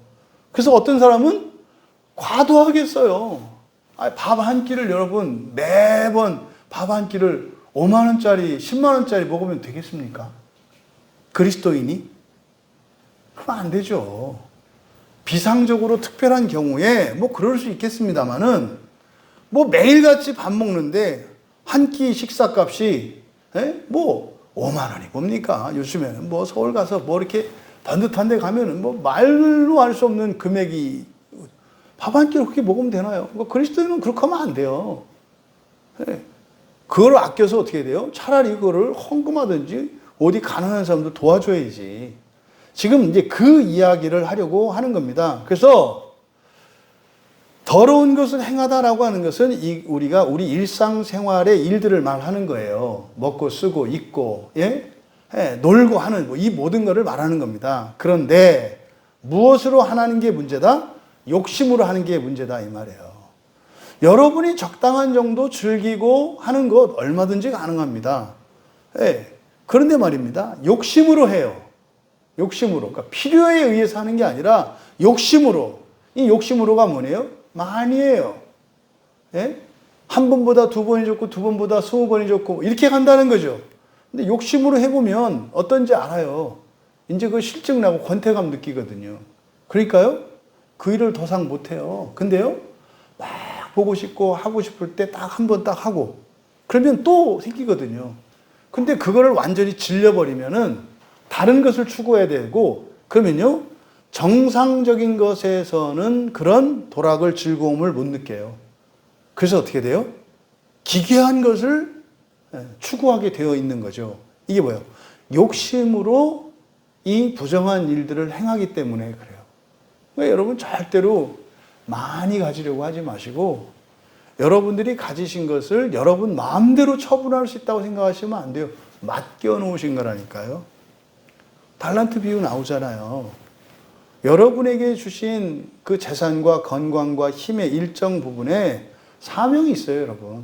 그래서 어떤 사람은 과도하게 써요. 밥 한 끼를 여러분 매번 밥 한 끼를 5만 원짜리 10만 원짜리 먹으면 되겠습니까? 그리스도인이? 그럼 안 되죠. 비상적으로 특별한 경우에 그럴 수 있겠습니다만은 매일같이 밥 먹는데 한 끼 식사값이 5만 원이 뭡니까? 요즘에는 서울 가서 이렇게 반듯한 데 가면은 말로 할 수 없는 금액이 밥 한 끼를 그렇게 먹으면 되나요? 그리스도인은 그렇게 하면 안 돼요. 그걸 아껴서 어떻게 돼요? 차라리 그거를 헌금하든지 어디 가난한 사람들 도와줘야지. 지금 이제 그 이야기를 하려고 하는 겁니다. 그래서 더러운 것을 행하다라고 하는 것은 우리가 우리 일상생활의 일들을 말하는 거예요. 먹고 쓰고 입고 놀고 하는 이 모든 것을 말하는 겁니다. 그런데 무엇으로 하는 게 문제다? 욕심으로 하는 게 문제다 이 말이에요. 여러분이 적당한 정도 즐기고 하는 것 얼마든지 가능합니다. 그런데 말입니다. 욕심으로 해요. 욕심으로. 그러니까 필요에 의해서 하는 게 아니라 욕심으로. 이 욕심으로가 뭐네요? 많이에요. 한 번보다 두 번이 좋고 두 번보다 20번이 좋고 이렇게 간다는 거죠. 근데 욕심으로 해보면 어떤지 알아요. 이제 그 실증나고 권태감 느끼거든요. 그러니까요, 그 일을 더 이상 못해요. 근데요, 막 보고 싶고 하고 싶을 때 딱 한 번 딱 하고 그러면 또 생기거든요. 근데 그거를 완전히 질려버리면은 다른 것을 추구해야 되고 그러면요, 정상적인 것에서는 그런 도락을 즐거움을 못 느껴요. 그래서 어떻게 돼요? 기괴한 것을 추구하게 되어 있는 거죠. 이게 뭐예요? 욕심으로 이 부정한 일들을 행하기 때문에 그래요. 그러니까 여러분 절대로 많이 가지려고 하지 마시고 여러분들이 가지신 것을 여러분 마음대로 처분할 수 있다고 생각하시면 안 돼요. 맡겨놓으신 거라니까요. 달란트 비유 나오잖아요. 여러분에게 주신 그 재산과 건강과 힘의 일정 부분에 사명이 있어요, 여러분.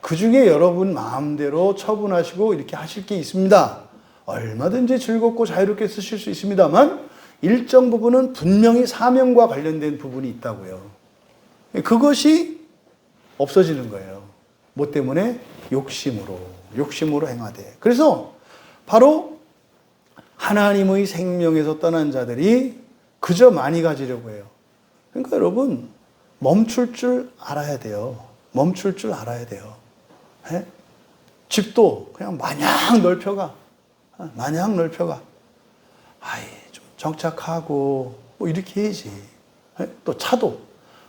그 중에 여러분 마음대로 처분하시고 이렇게 하실 게 있습니다. 얼마든지 즐겁고 자유롭게 쓰실 수 있습니다만 일정 부분은 분명히 사명과 관련된 부분이 있다고요. 그것이 없어지는 거예요. 뭐 때문에? 욕심으로 행하되. 그래서 바로 하나님의 생명에서 떠난 자들이 그저 많이 가지려고 해요. 그러니까 여러분 멈출 줄 알아야 돼요. 멈출 줄 알아야 돼요. 집도 그냥 마냥 넓혀가. 좀 정착하고 이렇게 해야지. 또 차도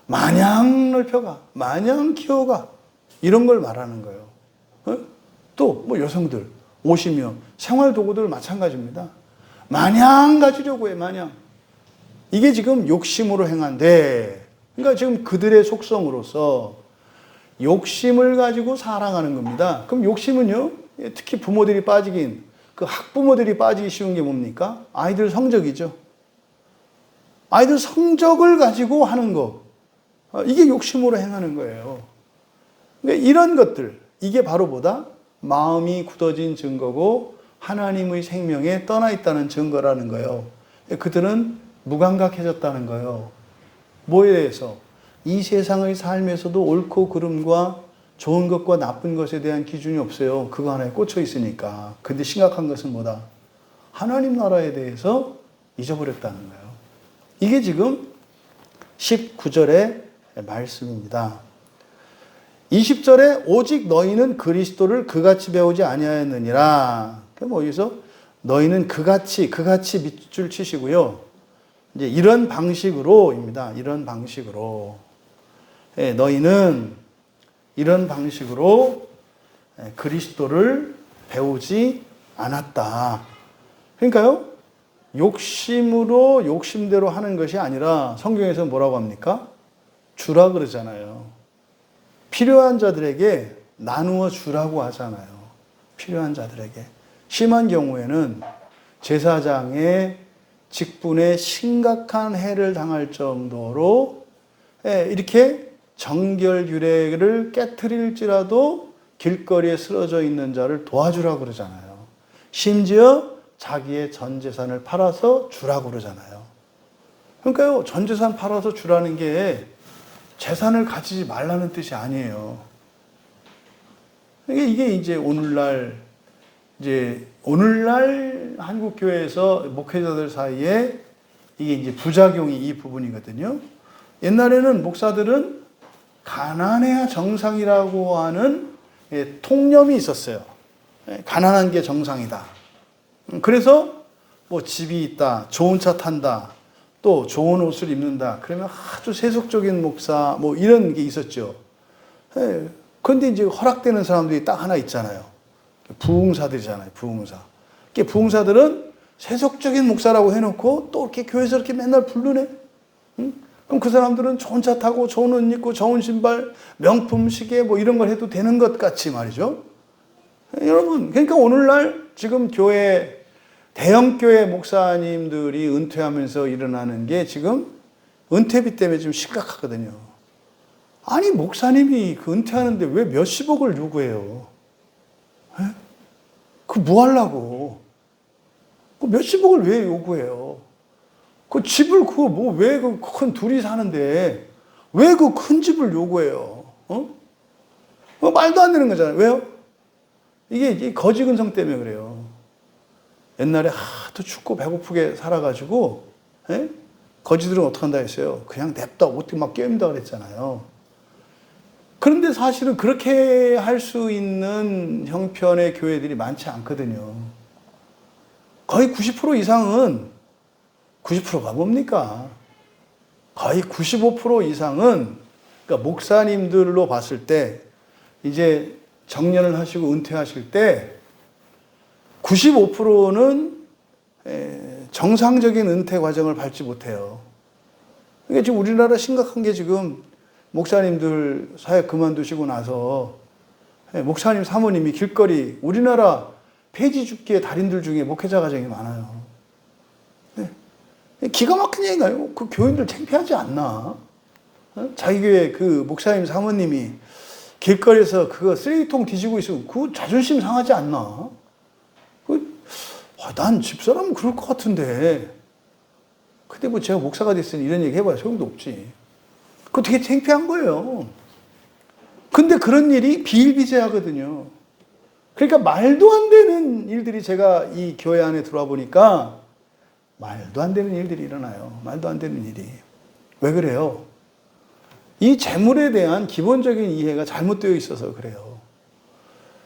마냥 넓혀가. 마냥 키워가. 이런 걸 말하는 거예요. 또 여성들 옷이며 생활도구들 마찬가지입니다. 마냥 가지려고 해. 마냥. 이게 지금 욕심으로 행한데, 그러니까 지금 그들의 속성으로서 욕심을 가지고 사랑하는 겁니다. 그럼 욕심은요, 특히 부모들이 빠지긴, 그 학부모들이 빠지기 쉬운 게 뭡니까? 아이들 성적이죠. 아이들 성적을 가지고 하는 거. 이게 욕심으로 행하는 거예요. 그러니까 이런 것들, 이게 바로 뭐다? 마음이 굳어진 증거고 하나님의 생명에 떠나 있다는 증거라는 거예요. 그들은 무감각해졌다는 거예요. 뭐에 대해서? 이 세상의 삶에서도 옳고 그름과 좋은 것과 나쁜 것에 대한 기준이 없어요. 그거 하나에 꽂혀 있으니까. 근데 심각한 것은 뭐다? 하나님 나라에 대해서 잊어버렸다는 거예요. 이게 지금 19절의 말씀입니다. 20절에 오직 너희는 그리스도를 그같이 배우지 아니하였느니라. 그럼 여기서 너희는 그같이 밑줄 치시고요. 이제 이런 방식으로입니다. 이런 방식으로. 너희는 이런 방식으로 그리스도를 배우지 않았다. 그러니까요, 욕심으로 욕심대로 하는 것이 아니라 성경에서 뭐라고 합니까? 주라 그러잖아요. 필요한 자들에게 나누어 주라고 하잖아요. 필요한 자들에게. 심한 경우에는 제사장의 직분에 심각한 해를 당할 정도로 이렇게 정결유례를 깨트릴지라도 길거리에 쓰러져 있는 자를 도와주라고 그러잖아요. 심지어 자기의 전 재산을 팔아서 주라고 그러잖아요. 그러니까요, 전 재산 팔아서 주라는 게 재산을 가지지 말라는 뜻이 아니에요. 이게 이제 오늘날 한국 교회에서 목회자들 사이에 이게 이제 부작용이 이 부분이거든요. 옛날에는 목사들은 가난해야 정상이라고 하는 통념이 있었어요. 가난한 게 정상이다. 그래서 뭐 집이 있다, 좋은 차 탄다, 또 좋은 옷을 입는다. 그러면 아주 세속적인 목사 뭐 이런 게 있었죠. 그런데 이제 허락되는 사람들이 딱 하나 있잖아요. 부흥사들이잖아요. 부흥사들은 세속적인 목사라고 해놓고 또 이렇게 교회에서 이렇게 맨날 부르네. 그럼 그 사람들은 좋은 차 타고 좋은 옷 입고 좋은 신발, 명품 시계 뭐 이런 걸 해도 되는 것 같이 말이죠. 여러분, 그러니까 오늘날 지금 대형교회 목사님들이 은퇴하면서 일어나는 게 지금 은퇴비 때문에 좀 심각하거든요. 아니, 목사님이 그 은퇴하는데 왜 몇십억을 요구해요? 그 뭐 하려고? 그 몇십억을 왜 요구해요? 그 집을 왜 그 큰 둘이 사는데 왜 그 큰 집을 요구해요? 말도 안 되는 거잖아요. 왜요? 이게 거지근성 때문에 그래요. 옛날에 하도 춥고 배고프게 살아가지고 거지들은 어떻게 한다 했어요? 그냥 냅다 어떻게 막 깨운다 그랬잖아요. 그런데 사실은 그렇게 할 수 있는 형편의 교회들이 많지 않거든요. 거의 90% 이상은 90%가 뭡니까? 거의 95% 이상은 그러니까 목사님들로 봤을 때 이제 정년을 하시고 은퇴하실 때 95%는 정상적인 은퇴 과정을 밟지 못해요. 그러니까 지금 우리나라 심각한 게 지금 목사님들 사역 그만두시고 나서 목사님 사모님이 길거리 우리나라 폐지 죽기의 달인들 중에 목회자 가정이 많아요. 기가 막힌 얘기인가요? 그 교인들 창피하지 않나? 자기 교회 그 목사님 사모님이 길거리에서 그거 쓰레기통 뒤지고 있으면 그 자존심 상하지 않나? 난 집사람은 그럴 것 같은데. 근데 뭐 제가 목사가 됐으니 이런 얘기 해봐야 소용도 없지. 그거 되게 창피한 거예요. 근데 그런 일이 비일비재하거든요. 그러니까 말도 안 되는 일들이 제가 이 교회 안에 들어와 보니까 말도 안 되는 일들이 일어나요. 말도 안 되는 일이. 왜 그래요? 이 재물에 대한 기본적인 이해가 잘못되어 있어서 그래요.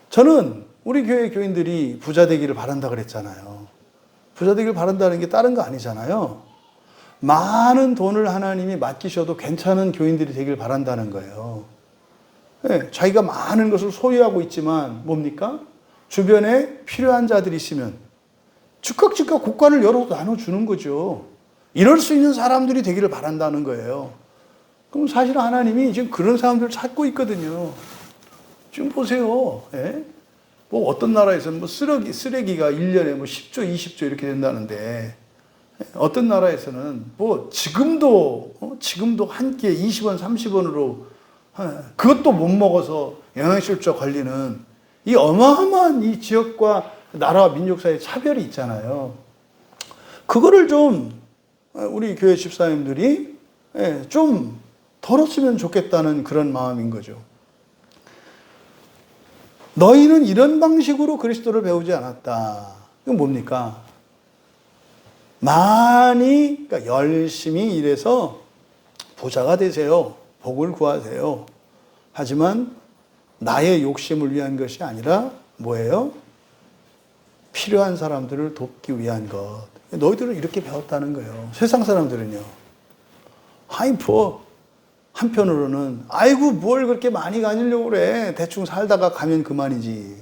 저는 우리 교회 교인들이 부자 되기를 바란다 그랬잖아요. 부자 되기를 바란다는 게 다른 거 아니잖아요. 많은 돈을 하나님이 맡기셔도 괜찮은 교인들이 되길 바란다는 거예요. 네, 자기가 많은 것을 소유하고 있지만 뭡니까? 주변에 필요한 자들이 있으면 즉각 곡간을 열어 나눠주는 거죠. 이럴 수 있는 사람들이 되기를 바란다는 거예요. 그럼 사실 하나님이 지금 그런 사람들을 찾고 있거든요. 지금 보세요. 예? 뭐 어떤 나라에서는 뭐 쓰레기가 1년에 뭐 10조, 20조 이렇게 된다는데 어떤 나라에서는 뭐 지금도 한 끼에 20원, 30원으로 그것도 못 먹어서 영양실조 걸리는 이 어마어마한 이 지역과 나라와 민족 사이의 차별이 있잖아요. 그거를 좀 우리 교회 집사님들이 좀 덜었으면 좋겠다는 그런 마음인 거죠. 너희는 이런 방식으로 그리스도를 배우지 않았다. 이건 뭡니까? 많이, 그러니까 열심히 일해서 부자가 되세요. 복을 구하세요. 하지만 나의 욕심을 위한 것이 아니라 뭐예요? 필요한 사람들을 돕기 위한 것. 너희들은 이렇게 배웠다는 거예요. 세상 사람들은요. 한편으로는 아이고 뭘 그렇게 많이 가지려고 그래. 대충 살다가 가면 그만이지.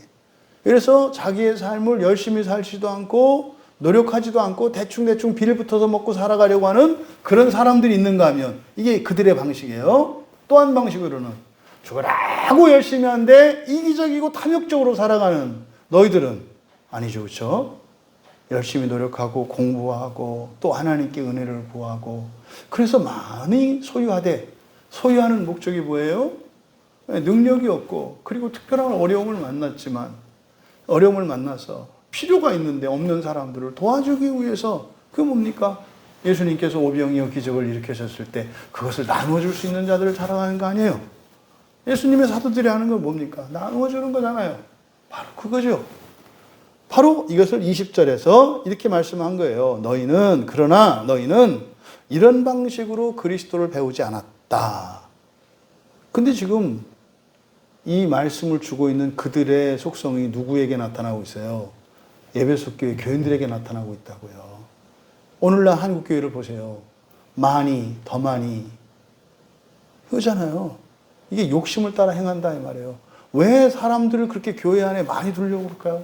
그래서 자기의 삶을 열심히 살지도 않고 노력하지도 않고 대충 비를 붙어서 먹고 살아가려고 하는 그런 사람들이 있는가 하면 이게 그들의 방식이에요. 또 한 방식으로는 죽으라고 열심히 하는데 이기적이고 탐욕적으로 살아가는 너희들은 아니죠. 그렇죠? 열심히 노력하고 공부하고 또 하나님께 은혜를 구하고 그래서 많이 소유하는 목적이 뭐예요? 능력이 없고 그리고 특별한 어려움을 만나서 필요가 있는데 없는 사람들을 도와주기 위해서 그게 뭡니까? 예수님께서 오병이어 기적을 일으키셨을 때 그것을 나눠줄 수 있는 자들을 자랑하는 거 아니에요? 예수님의 사도들이 하는 건 뭡니까? 나눠주는 거잖아요. 바로 그거죠. 바로 이것을 20절에서 이렇게 말씀한 거예요. 그러나 너희는 이런 방식으로 그리스도를 배우지 않았다. 근데 지금 이 말씀을 주고 있는 그들의 속성이 누구에게 나타나고 있어요? 에베소 교회 교인들에게 나타나고 있다고요. 오늘날 한국 교회를 보세요. 더 많이. 그거잖아요. 이게 욕심을 따라 행한다 이 말이에요. 왜 사람들을 그렇게 교회 안에 많이 두려고 그럴까요?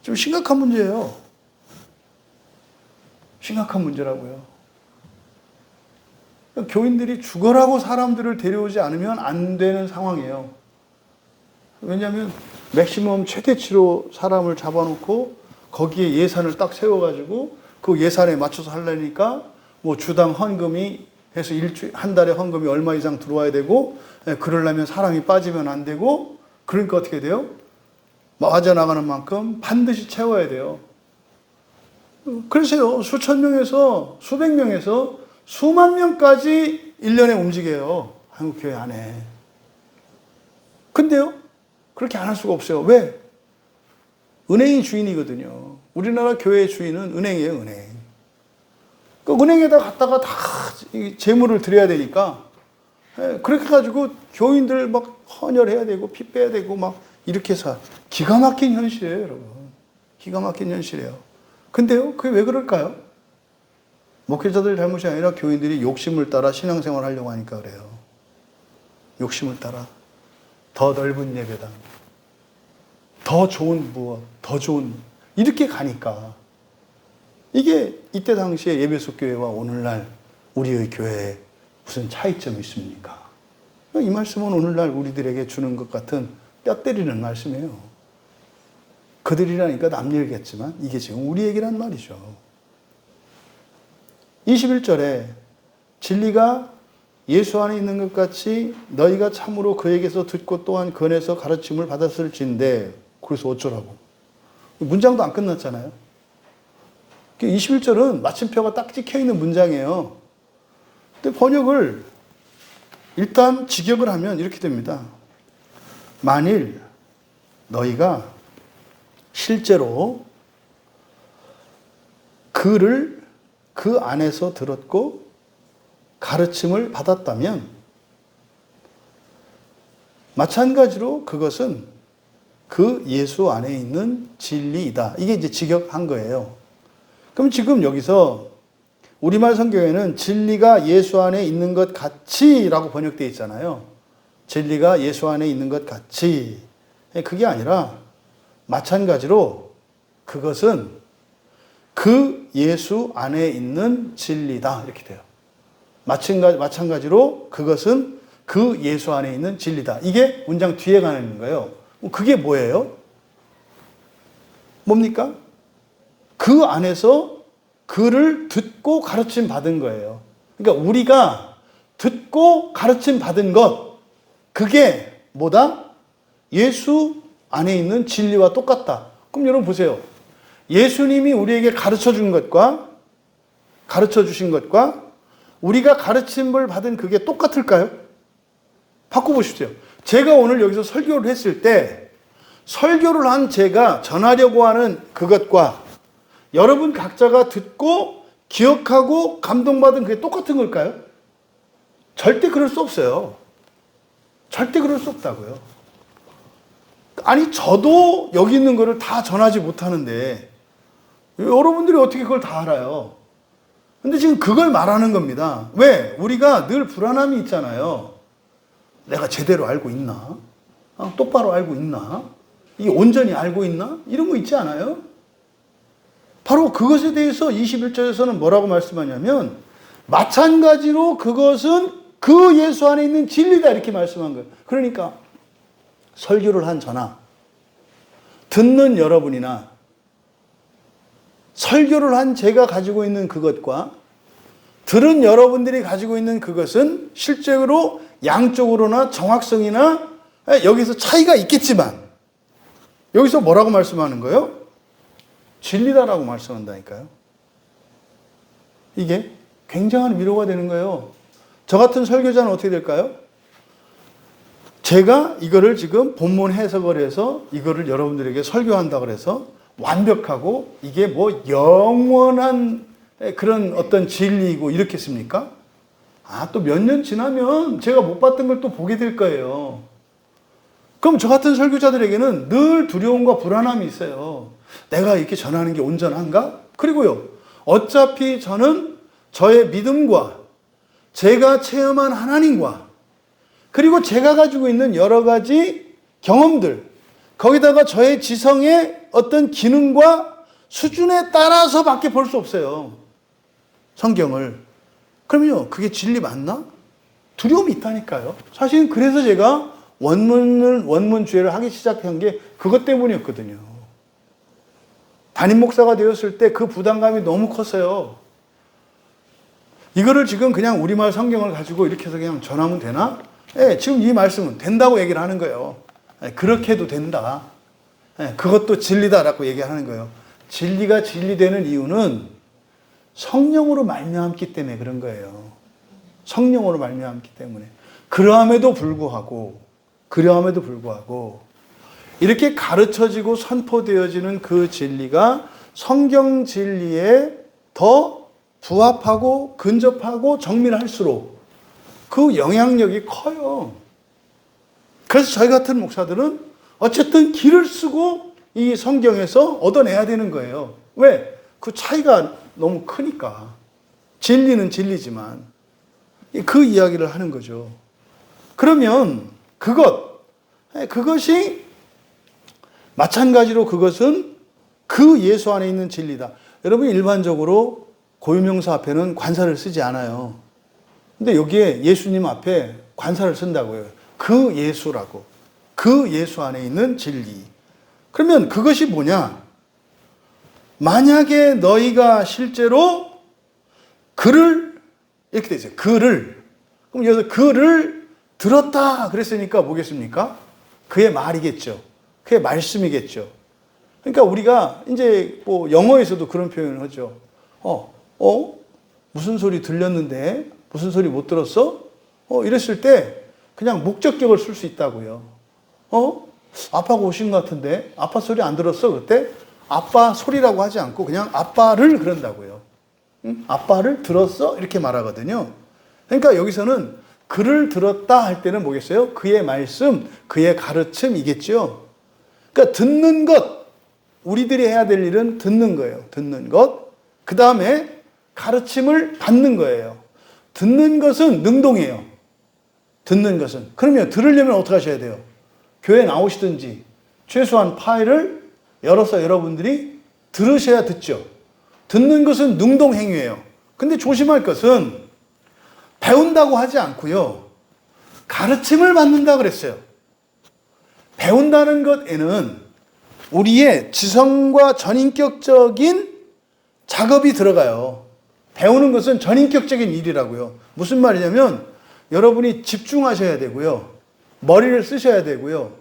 좀 심각한 문제예요. 심각한 문제라고요. 교인들이 죽어라고 사람들을 데려오지 않으면 안 되는 상황이에요. 왜냐하면 맥시멈 최대치로 사람을 잡아놓고 거기에 예산을 딱 세워가지고 그 예산에 맞춰서 하려니까 뭐 주당 헌금이 해서 한 달에 헌금이 얼마 이상 들어와야 되고 그러려면 사람이 빠지면 안 되고 그러니까 어떻게 돼요? 빠져나가는 만큼 반드시 채워야 돼요. 그래서요 수천 명에서 수백 명에서 수만 명까지 1년에 움직여요. 한국교회 안에. 근데요 그렇게 안 할 수가 없어요. 왜? 은행이 주인이거든요. 우리나라 교회의 주인은 은행이에요. 은행. 그 은행에다 갖다가 다 재물을 드려야 되니까 그렇게 해가지고 교인들 막 헌혈해야 되고 피 빼야 되고 막 이렇게 해서 기가 막힌 현실이에요. 여러분. 기가 막힌 현실이에요. 근데요 그게 왜 그럴까요? 목회자들 잘못이 아니라 교인들이 욕심을 따라 신앙생활 하려고 하니까 그래요. 욕심을 따라 더 넓은 예배당, 더 좋은 무엇, 더 좋은 이렇게 가니까 이게 이때 당시에 에베소 교회와 오늘날 우리의 교회에 무슨 차이점이 있습니까? 이 말씀은 오늘날 우리들에게 주는 것 같은 뼈 때리는 말씀이에요. 그들이라니까 남 얘기겠지만 이게 지금 우리 얘기란 말이죠. 21절에 진리가 예수 안에 있는 것 같이 너희가 참으로 그에게서 듣고 또한 권해서 가르침을 받았을진데 그래서 어쩌라고. 문장도 안 끝났잖아요. 21절은 마침표가 딱 찍혀있는 문장이에요. 근데 번역을 일단 직역을 하면 이렇게 됩니다. 만일 너희가 실제로 그를 그 안에서 들었고 가르침을 받았다면 마찬가지로 그것은 그 예수 안에 있는 진리이다. 이게 이제 직역한 거예요. 그럼 지금 여기서 우리말 성경에는 진리가 예수 안에 있는 것 같이라고 번역되어 있잖아요. 진리가 예수 안에 있는 것 같이. 그게 아니라 마찬가지로 그것은 그 예수 안에 있는 진리다. 이렇게 돼요. 마찬가지로 그것은 그 예수 안에 있는 진리다. 이게 문장 뒤에 가는 거예요. 그게 뭐예요? 뭡니까? 그 안에서 그를 듣고 가르침 받은 거예요. 그러니까 우리가 듣고 가르침 받은 것, 그게 뭐다? 예수 안에 있는 진리와 똑같다. 그럼 여러분 보세요. 예수님이 우리에게 가르쳐 준 것과 가르쳐 주신 것과 우리가 가르침을 받은 그게 똑같을까요? 바꿔보십시오. 제가 오늘 여기서 설교를 했을 때 설교를 한 제가 전하려고 하는 그것과 여러분 각자가 듣고 기억하고 감동받은 그게 똑같은 걸까요? 절대 그럴 수 없어요. 절대 그럴 수 없다고요. 아니 저도 여기 있는 거를 다 전하지 못하는데 여러분들이 어떻게 그걸 다 알아요? 근데 지금 그걸 말하는 겁니다. 왜? 우리가 늘 불안함이 있잖아요. 내가 제대로 알고 있나? 똑바로 알고 있나? 이게 온전히 알고 있나? 이런 거 있지 않아요? 바로 그것에 대해서 21절에서는 뭐라고 말씀하냐면 마찬가지로 그것은 그 예수 안에 있는 진리다 이렇게 말씀한 거예요. 그러니까 설교를 한 저나 듣는 여러분이나 설교를 한 제가 가지고 있는 그것과 들은 여러분들이 가지고 있는 그것은 실제로 양쪽으로나 정확성이나 여기서 차이가 있겠지만 여기서 뭐라고 말씀하는 거예요? 진리다라고 말씀한다니까요. 이게 굉장한 위로가 되는 거예요. 저 같은 설교자는 어떻게 될까요? 제가 이거를 지금 본문 해석을 해서 이거를 여러분들에게 설교한다고 그래서 완벽하고 이게 뭐 영원한 그런 어떤 진리이고 이렇겠습니까? 또 몇 년 지나면 제가 못 봤던 걸 또 보게 될 거예요. 그럼 저 같은 설교자들에게는 늘 두려움과 불안함이 있어요. 내가 이렇게 전하는 게 온전한가? 그리고요, 어차피 저는 저의 믿음과 제가 체험한 하나님과 그리고 제가 가지고 있는 여러 가지 경험들, 거기다가 저의 지성의 어떤 기능과 수준에 따라서 밖에 볼 수 없어요. 성경을. 그러면요, 그게 진리 맞나? 두려움이 있다니까요. 사실은 그래서 제가 원문주의를 하기 시작한 게 그것 때문이었거든요. 담임 목사가 되었을 때 그 부담감이 너무 컸어요. 이거를 지금 그냥 우리말 성경을 가지고 이렇게 해서 그냥 전하면 되나? 지금 이 말씀은 된다고 얘기를 하는 거예요. 그렇게 해도 된다. 그것도 진리다라고 얘기하는 거예요. 진리가 진리되는 이유는 성령으로 말미암기 때문에 그런 거예요. 성령으로 말미암기 때문에. 그러함에도 불구하고 이렇게 가르쳐지고 선포되어지는 그 진리가 성경 진리에 더 부합하고 근접하고 정밀할수록 그 영향력이 커요. 그래서 저희 같은 목사들은 어쨌든 길을 쓰고 이 성경에서 얻어내야 되는 거예요. 왜? 그 차이가 너무 크니까. 진리는 진리지만 그 이야기를 하는 거죠. 그러면 그것이 마찬가지로 그것은 그 예수 안에 있는 진리다. 여러분 일반적으로 고유명사 앞에는 관사를 쓰지 않아요. 근데 여기에 예수님 앞에 관사를 쓴다고요. 그 예수라고. 그 예수 안에 있는 진리. 그러면 그것이 뭐냐? 만약에 너희가 실제로 그를 이렇게 되죠. 그를. 그럼 여기서 그를 들었다 그랬으니까 뭐겠습니까? 그의 말이겠죠. 그의 말씀이겠죠. 그러니까 우리가 이제 뭐 영어에서도 그런 표현을 하죠. 무슨 소리 들렸는데 무슨 소리 못 들었어? 이랬을 때 그냥 목적격을 쓸 수 있다고요. 아빠가 오신 것 같은데 아빠 소리 안 들었어? 그때 아빠 소리라고 하지 않고 그냥 아빠를 그런다고요. 응? 아빠를 들었어? 이렇게 말하거든요. 그러니까 여기서는 그를 들었다 할 때는 뭐겠어요? 그의 말씀, 그의 가르침이겠죠. 그러니까 듣는 것, 우리들이 해야 될 일은 듣는 거예요. 듣는 것. 그 다음에 가르침을 받는 거예요. 듣는 것은 능동이에요. 듣는 것은. 그러면 들으려면 어떻게 하셔야 돼요? 교회 나오시든지 최소한 파일을 열어서 여러분들이 들으셔야 듣죠. 듣는 것은 능동행위예요. 근데 조심할 것은 배운다고 하지 않고요. 가르침을 받는다 그랬어요. 배운다는 것에는 우리의 지성과 전인격적인 작업이 들어가요. 배우는 것은 전인격적인 일이라고요. 무슨 말이냐면 여러분이 집중하셔야 되고요. 머리를 쓰셔야 되고요.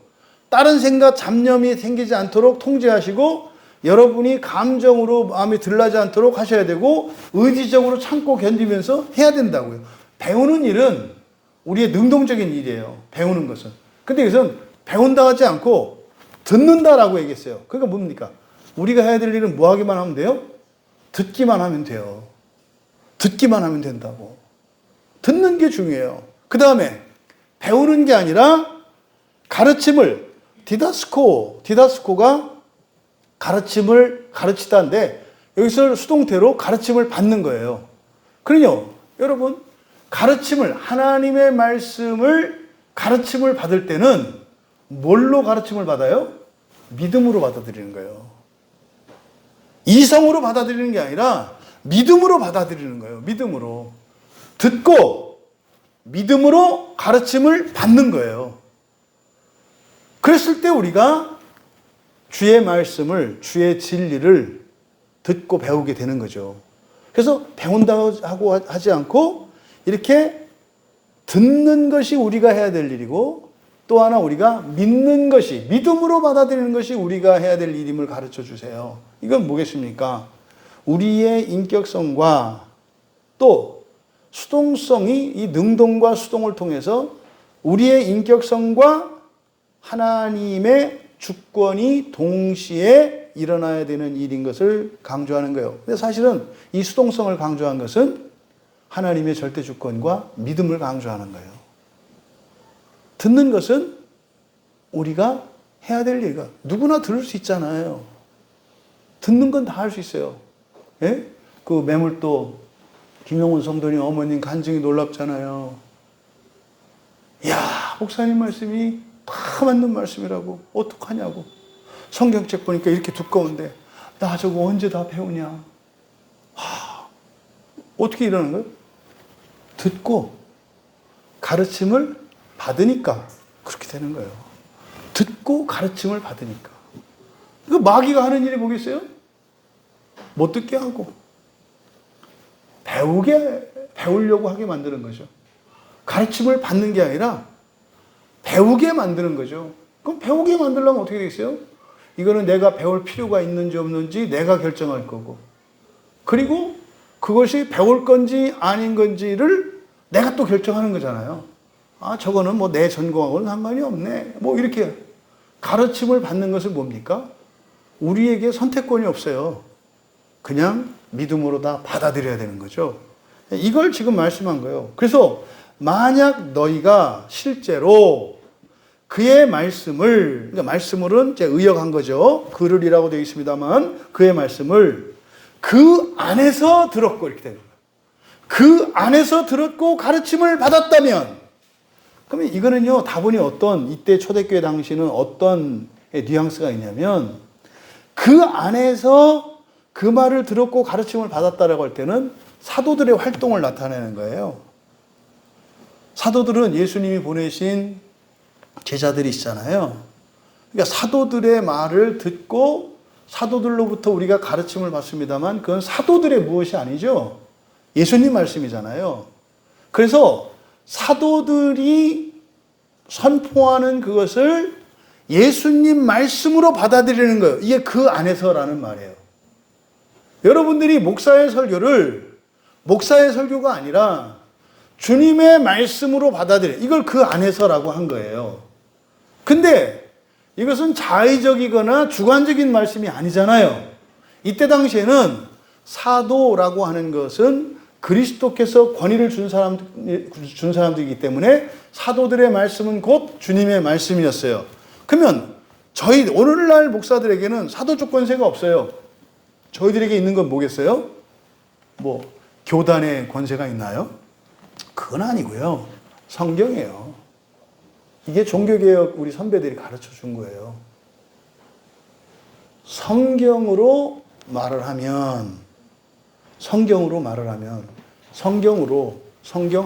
다른 생각, 잡념이 생기지 않도록 통제하시고 여러분이 감정으로 마음이 들나지 않도록 하셔야 되고 의지적으로 참고 견디면서 해야 된다고요. 배우는 일은 우리의 능동적인 일이에요. 배우는 것은. 근데 이것은 배운다 하지 않고 듣는다라고 얘기했어요. 그러니까 뭡니까? 우리가 해야 될 일은 뭐 하기만 하면 돼요? 듣기만 하면 돼요. 듣기만 하면 된다고. 듣는 게 중요해요. 그 다음에 배우는 게 아니라 가르침을 디다스코가 가르침을 가르치다인데 여기서 수동태로 가르침을 받는 거예요. 그러니요, 여러분 가르침을 하나님의 말씀을 가르침을 받을 때는 뭘로 가르침을 받아요? 믿음으로 받아들이는 거예요. 이성으로 받아들이는 게 아니라 믿음으로 받아들이는 거예요. 믿음으로. 듣고 믿음으로 가르침을 받는 거예요. 그랬을 때 우리가 주의 말씀을, 주의 진리를 듣고 배우게 되는 거죠. 그래서 배운다고 하지 않고 이렇게 듣는 것이 우리가 해야 될 일이고 또 하나 우리가 믿는 것이, 믿음으로 받아들이는 것이 우리가 해야 될 일임을 가르쳐 주세요. 이건 뭐겠습니까? 우리의 인격성과 또 수동성이 이 능동과 수동을 통해서 우리의 인격성과 하나님의 주권이 동시에 일어나야 되는 일인 것을 강조하는 거예요. 근데 사실은 이 수동성을 강조한 것은 하나님의 절대 주권과 믿음을 강조하는 거예요. 듣는 것은 우리가 해야 될 일이가 누구나 들을 수 있잖아요. 듣는 건 다 할 수 있어요. 예? 그 매물도 김용훈 성도님 어머님 간증이 놀랍잖아요. 이야, 목사님 말씀이 다 맞는 말씀이라고 어떡하냐고. 성경책 보니까 이렇게 두꺼운데 나 저거 언제 다 배우냐. 어떻게 이러는 거예요? 듣고 가르침을 받으니까 그렇게 되는 거예요. 듣고 가르침을 받으니까. 이거 마귀가 하는 일이 뭐겠어요? 못 듣게 하고 배우려고 하게 만드는 거죠. 가르침을 받는 게 아니라 배우게 만드는 거죠. 그럼 배우게 만들려면 어떻게 되겠어요? 이거는 내가 배울 필요가 있는지 없는지 내가 결정할 거고, 그리고 그것이 배울 건지 아닌 건지를 내가 또 결정하는 거잖아요. 아, 저거는 뭐 내 전공하고는 상관이 없네. 뭐 이렇게 가르침을 받는 것은 뭡니까? 우리에게 선택권이 없어요. 그냥 믿음으로 다 받아들여야 되는 거죠. 이걸 지금 말씀한 거예요. 그래서 만약 너희가 실제로 그의 말씀을, 그러니까 말씀을은 이제 의역한 거죠. 그를이라고 되어 있습니다만 그의 말씀을 그 안에서 들었고 이렇게 되는 거예요. 그 안에서 들었고 가르침을 받았다면, 그러면 이거는요, 다분히 이때 초대교회 당시는 어떤 뉘앙스가 있냐면 그 안에서 그 말을 들었고 가르침을 받았다라고 할 때는 사도들의 활동을 나타내는 거예요. 사도들은 예수님이 보내신 제자들이 있잖아요. 그러니까 사도들의 말을 듣고 사도들로부터 우리가 가르침을 받습니다만 그건 사도들의 무엇이 아니죠. 예수님 말씀이잖아요. 그래서 사도들이 선포하는 그것을 예수님 말씀으로 받아들이는 거예요. 이게 그 안에서라는 말이에요. 여러분들이 목사의 설교가 아니라 주님의 말씀으로 받아들여요. 이걸 그 안에서라고 한 거예요. 근데 이것은 자의적이거나 주관적인 말씀이 아니잖아요. 이때 당시에는 사도라고 하는 것은 그리스도께서 권위를 준 사람들이기 때문에 사도들의 말씀은 곧 주님의 말씀이었어요. 그러면 저희 오늘날 목사들에게는 사도적 권세가 없어요. 저희들에게 있는 건 뭐겠어요? 뭐 교단의 권세가 있나요? 그건 아니고요. 성경이에요. 이게 종교개혁 우리 선배들이 가르쳐 준 거예요. 성경으로 말을 하면 성경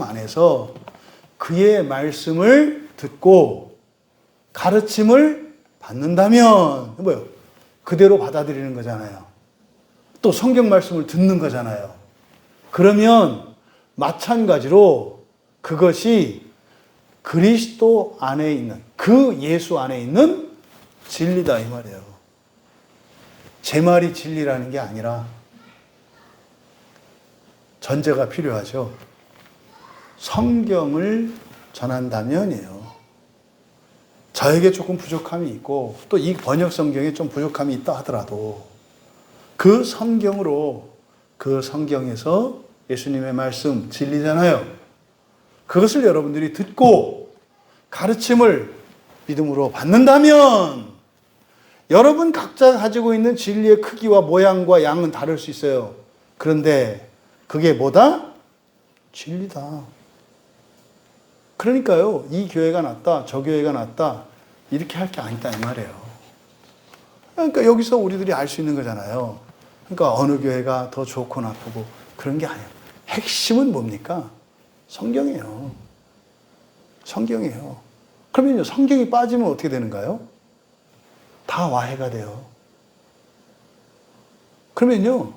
안에서 그의 말씀을 듣고 가르침을 받는다면 뭐예요? 그대로 받아들이는 거잖아요. 또 성경 말씀을 듣는 거잖아요. 그러면 마찬가지로 그것이 그리스도 안에 있는, 그 예수 안에 있는 진리다 이 말이에요. 제 말이 진리라는 게 아니라 전제가 필요하죠. 성경을 전한다면이에요. 저에게 조금 부족함이 있고 또 이 번역 성경에 좀 부족함이 있다 하더라도 그 성경으로, 그 성경에서 예수님의 말씀 진리잖아요. 그것을 여러분들이 듣고 가르침을 믿음으로 받는다면 여러분 각자 가지고 있는 진리의 크기와 모양과 양은 다를 수 있어요. 그런데 그게 뭐다? 진리다. 그러니까요, 이 교회가 낫다, 저 교회가 낫다, 이렇게 할 게 아니다, 이 말이에요. 그러니까 여기서 우리들이 알 수 있는 거잖아요. 그러니까 어느 교회가 더 좋고 나쁘고 그런 게 아니에요. 핵심은 뭡니까? 성경이에요. 성경이에요. 그러면요, 성경이 빠지면 어떻게 되는가요? 다 와해가 돼요. 그러면요,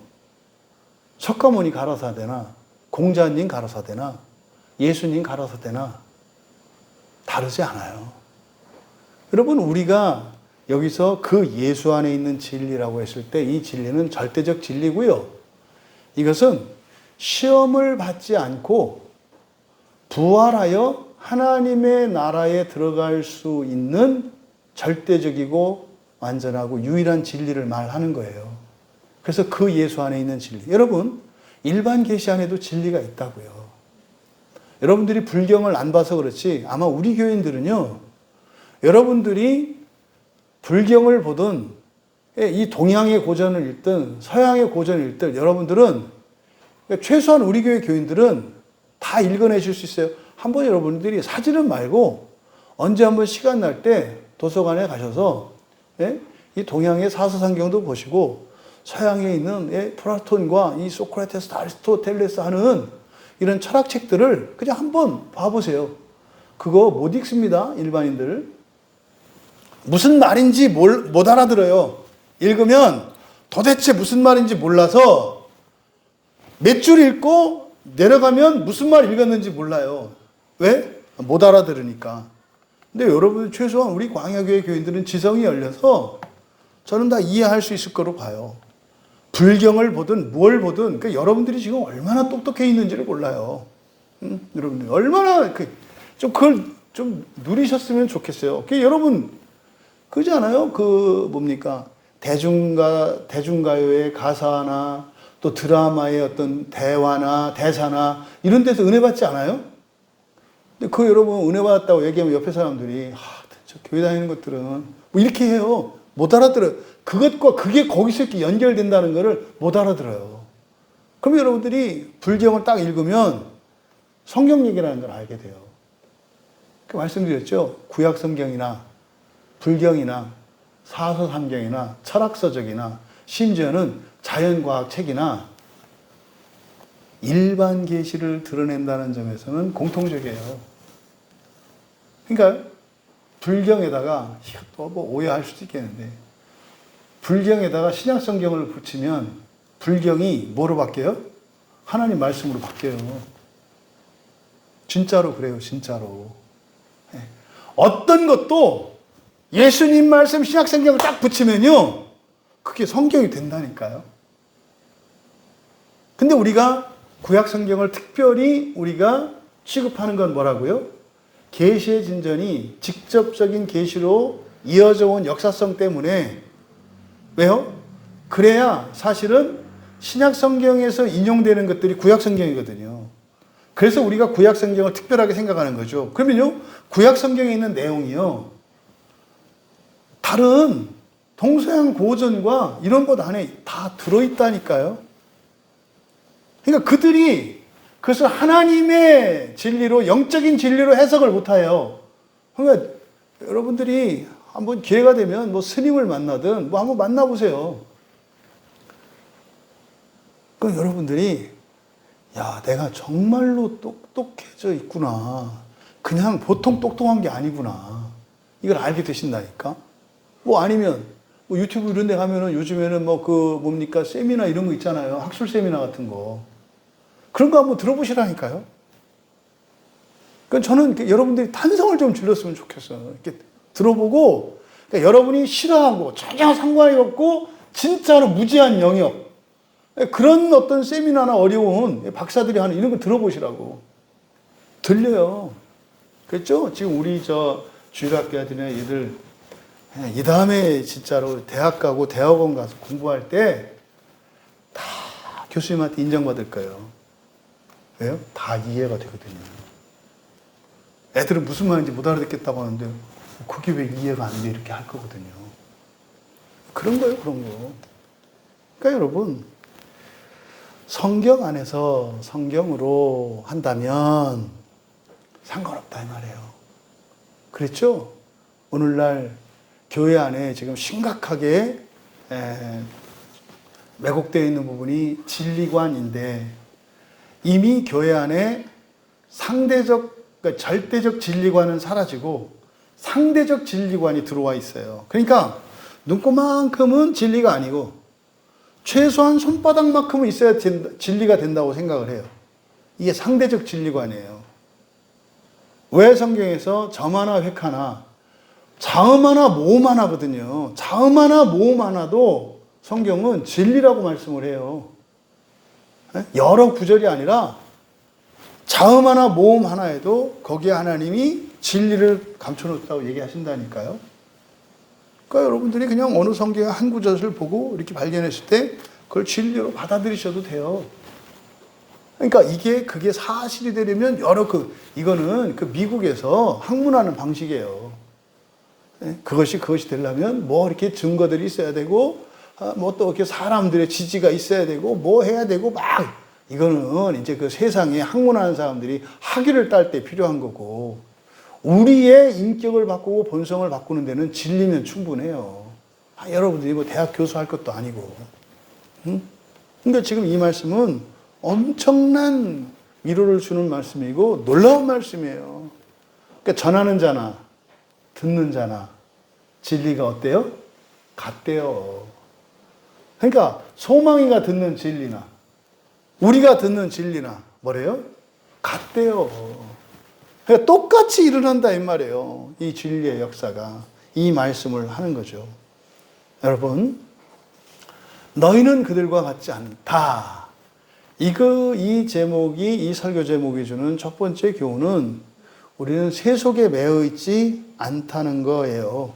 석가모니 가라사대나 공자님 가라사대나 예수님 가라사대나 다르지 않아요. 여러분, 우리가 여기서 그 예수 안에 있는 진리라고 했을 때 이 진리는 절대적 진리고요. 이것은 시험을 받지 않고 부활하여 하나님의 나라에 들어갈 수 있는 절대적이고 완전하고 유일한 진리를 말하는 거예요. 그래서 그 예수 안에 있는 진리. 여러분, 일반 계시 안에도 진리가 있다고요. 여러분들이 불경을 안 봐서 그렇지 아마 우리 교인들은요, 여러분들이 불경을 보든 이 동양의 고전을 읽든 서양의 고전을 읽든 여러분들은, 최소한 우리 교회 교인들은 다 읽어내실 수 있어요. 한번 여러분들이 사지는 말고 언제 한번 시간 날 때 도서관에 가셔서 이 동양의 사서상경도 보시고 서양에 있는 플라톤과 이 소크라테스, 아리스토텔레스 하는 이런 철학책들을 그냥 한번 봐보세요. 그거 못 읽습니다, 일반인들. 무슨 말인지 못 알아들어요. 읽으면 도대체 무슨 말인지 몰라서 몇 줄 읽고 내려가면 무슨 말 읽었는지 몰라요. 왜? 못 알아들으니까. 근데 여러분, 최소한 우리 광야교회 교인들은 지성이 열려서 저는 다 이해할 수 있을 거로 봐요. 불경을 보든 뭘 보든, 그러니까 여러분들이 지금 얼마나 똑똑해 있는지를 몰라요. 여러분들 얼마나 그걸 좀 누리셨으면 좋겠어요. 여러분, 그러지 않아요? 뭡니까? 대중가요의 가사나 또 드라마의 어떤 대화나 대사나 이런 데서 은혜 받지 않아요? 근데 여러분 은혜 받았다고 얘기하면 옆에 사람들이 저 교회 다니는 것들은 뭐 이렇게 해요. 못 알아들어요. 그것과 그게 거기서 이렇게 연결된다는 것을 못 알아들어요. 그럼 여러분들이 불경을 딱 읽으면 성경 얘기라는 걸 알게 돼요. 말씀드렸죠? 구약 성경이나 불경이나 사서삼경이나 철학서적이나 심지어는 자연과학 책이나 일반 계시를 드러낸다는 점에서는 공통적이에요. 그러니까 불경에다가 또 뭐 오해할 수도 있겠는데, 불경에다가 신약성경을 붙이면 불경이 뭐로 바뀌어요? 하나님 말씀으로 바뀌어요. 진짜로 그래요, 진짜로. 어떤 것도 예수님 말씀 신약성경을 딱 붙이면요, 그게 성경이 된다니까요. 근데 우리가 구약성경을 특별히 우리가 취급하는 건 뭐라고요? 계시의 진전이 직접적인 계시로 이어져 온 역사성 때문에. 왜요? 그래야 사실은 신약성경에서 인용되는 것들이 구약성경이거든요. 그래서 우리가 구약성경을 특별하게 생각하는 거죠. 그러면요, 구약성경에 있는 내용이요, 다른 동서양 고전과 이런 것 안에 다 들어있다니까요. 그러니까 그들이 그것을 하나님의 진리로, 영적인 진리로 해석을 못해요. 그러니까 여러분들이 한번 기회가 되면 뭐 스님을 만나든 뭐 한번 만나보세요. 그럼 여러분들이, 야, 내가 정말로 똑똑해져 있구나. 그냥 보통 똑똑한 게 아니구나. 이걸 알게 되신다니까. 뭐 아니면 뭐 유튜브 이런 데 가면은 요즘에는 뭐 그 뭡니까 세미나 이런 거 있잖아요. 학술 세미나 같은 거. 그런 거 한번 들어보시라니까요. 그러니까 저는 여러분들이 탄성을 좀 질렀으면 좋겠어요. 이렇게 들어보고 그러니까 여러분이 싫어하고 전혀 상관이 없고 진짜로 무지한 영역 그런 어떤 세미나나 어려운 박사들이 하는 이런 거 들어보시라고. 들려요. 그렇죠? 지금 우리 저 주일학교 애들이나 얘들 이 다음에 진짜로 대학 가고 대학원 가서 공부할 때 다 교수님한테 인정받을 거예요. 왜요? 다 이해가 되거든요. 애들은 무슨 말인지 못 알아듣겠다고 하는데 그게 왜 이해가 안 돼? 이렇게 할 거거든요. 그런 거예요, 그런 거. 그러니까 여러분 성경 안에서 성경으로 한다면 상관없다 이 말이에요. 그렇죠? 오늘날 교회 안에 지금 심각하게 왜곡되어 있는 부분이 진리관인데 이미 교회 안에 상대적, 그러니까 절대적 진리관은 사라지고 상대적 진리관이 들어와 있어요. 그러니까 눈곱만큼은 진리가 아니고 최소한 손바닥만큼은 있어야 진리가 된다고 생각을 해요. 이게 상대적 진리관이에요. 왜 성경에서 점 하나 획 하나 자음 하나 모음 하나거든요. 자음 하나 모음 하나도 성경은 진리라고 말씀을 해요. 여러 구절이 아니라 자음 하나 모음 하나에도 거기에 하나님이 진리를 감춰놓았다고 얘기하신다니까요. 그러니까 여러분들이 그냥 어느 성경의 한 구절을 보고 이렇게 발견했을 때 그걸 진리로 받아들이셔도 돼요. 그러니까 그게 사실이 되려면 이거는 그 미국에서 학문하는 방식이에요. 그것이 되려면 뭐 이렇게 증거들이 있어야 되고, 뭐 또 이렇게 사람들의 지지가 있어야 되고, 뭐 해야 되고, 이거는 이제 그 세상에 학문하는 사람들이 학위를 딸 때 필요한 거고, 우리의 인격을 바꾸고 본성을 바꾸는 데는 진리면 충분해요. 여러분들이 뭐 대학 교수 할 것도 아니고. 그러니까 지금 이 말씀은 엄청난 위로를 주는 말씀이고 놀라운 말씀이에요. 그러니까 전하는 자나 듣는 자나 진리가 어때요? 같대요. 그러니까 소망이가 듣는 진리나 우리가 듣는 진리나 뭐래요? 같대요. 그러니까 똑같이 일어난다 이 말이에요. 이 진리의 역사가 이 말씀을 하는 거죠. 여러분, 너희는 그들과 같지 않다. 이 제목이 이 설교 제목이 주는 첫 번째 교훈은 우리는 세속에 매여 있지 않다는 거예요.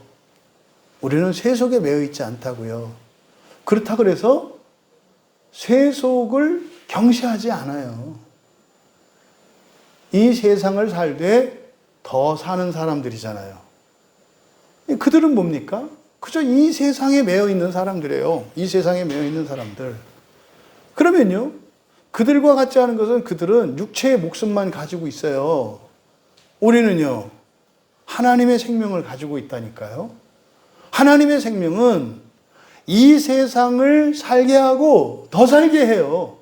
우리는 세속에 매여 있지 않다고요. 그렇다 그래서 세속을 경시하지 않아요. 이 세상을 살되 더 사는 사람들이잖아요. 그들은 뭡니까? 그저 이 세상에 매여 있는 사람들이에요. 이 세상에 매여 있는 사람들. 그러면요, 그들과 같지 않은 것은 그들은 육체의 목숨만 가지고 있어요. 우리는요, 하나님의 생명을 가지고 있다니까요. 하나님의 생명은 이 세상을 살게 하고 더 살게 해요.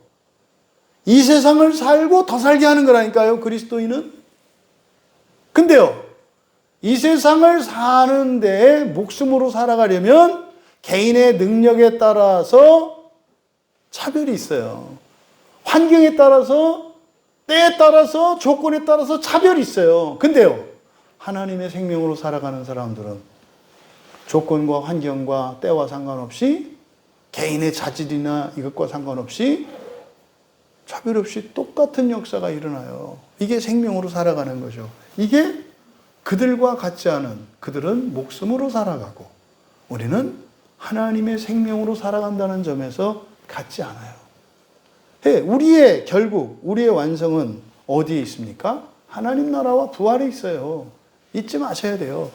이 세상을 살고 더 살게 하는 거라니까요, 그리스도인은. 근데요, 이 세상을 사는데 목숨으로 살아가려면 개인의 능력에 따라서 차별이 있어요. 환경에 따라서, 때에 따라서, 조건에 따라서 차별이 있어요. 근데요, 하나님의 생명으로 살아가는 사람들은 조건과 환경과 때와 상관없이 개인의 자질이나 이것과 상관없이 차별 없이 똑같은 역사가 일어나요. 이게 생명으로 살아가는 거죠. 이게 그들과 같지 않은, 그들은 목숨으로 살아가고 우리는 하나님의 생명으로 살아간다는 점에서 같지 않아요. 결국 우리의 완성은 어디에 있습니까? 하나님 나라와 부활에 있어요. 잊지 마셔야 돼요.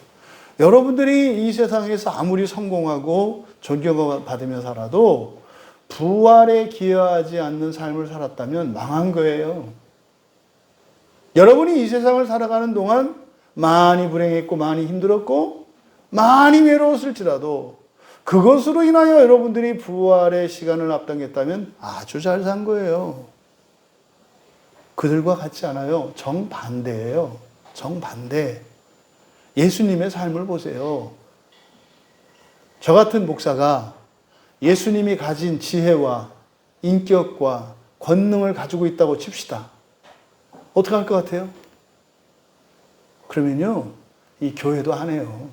여러분들이 이 세상에서 아무리 성공하고 존경을 받으며 살아도 부활에 기여하지 않는 삶을 살았다면 망한 거예요. 여러분이 이 세상을 살아가는 동안 많이 불행했고 많이 힘들었고 많이 외로웠을지라도 그것으로 인하여 여러분들이 부활의 시간을 앞당겼다면 아주 잘 산 거예요. 그들과 같지 않아요. 정반대예요. 정반대. 예수님의 삶을 보세요. 저 같은 목사가 예수님이 가진 지혜와 인격과 권능을 가지고 있다고 칩시다. 어떻게 할 것 같아요? 그러면요, 이 교회도 하네요.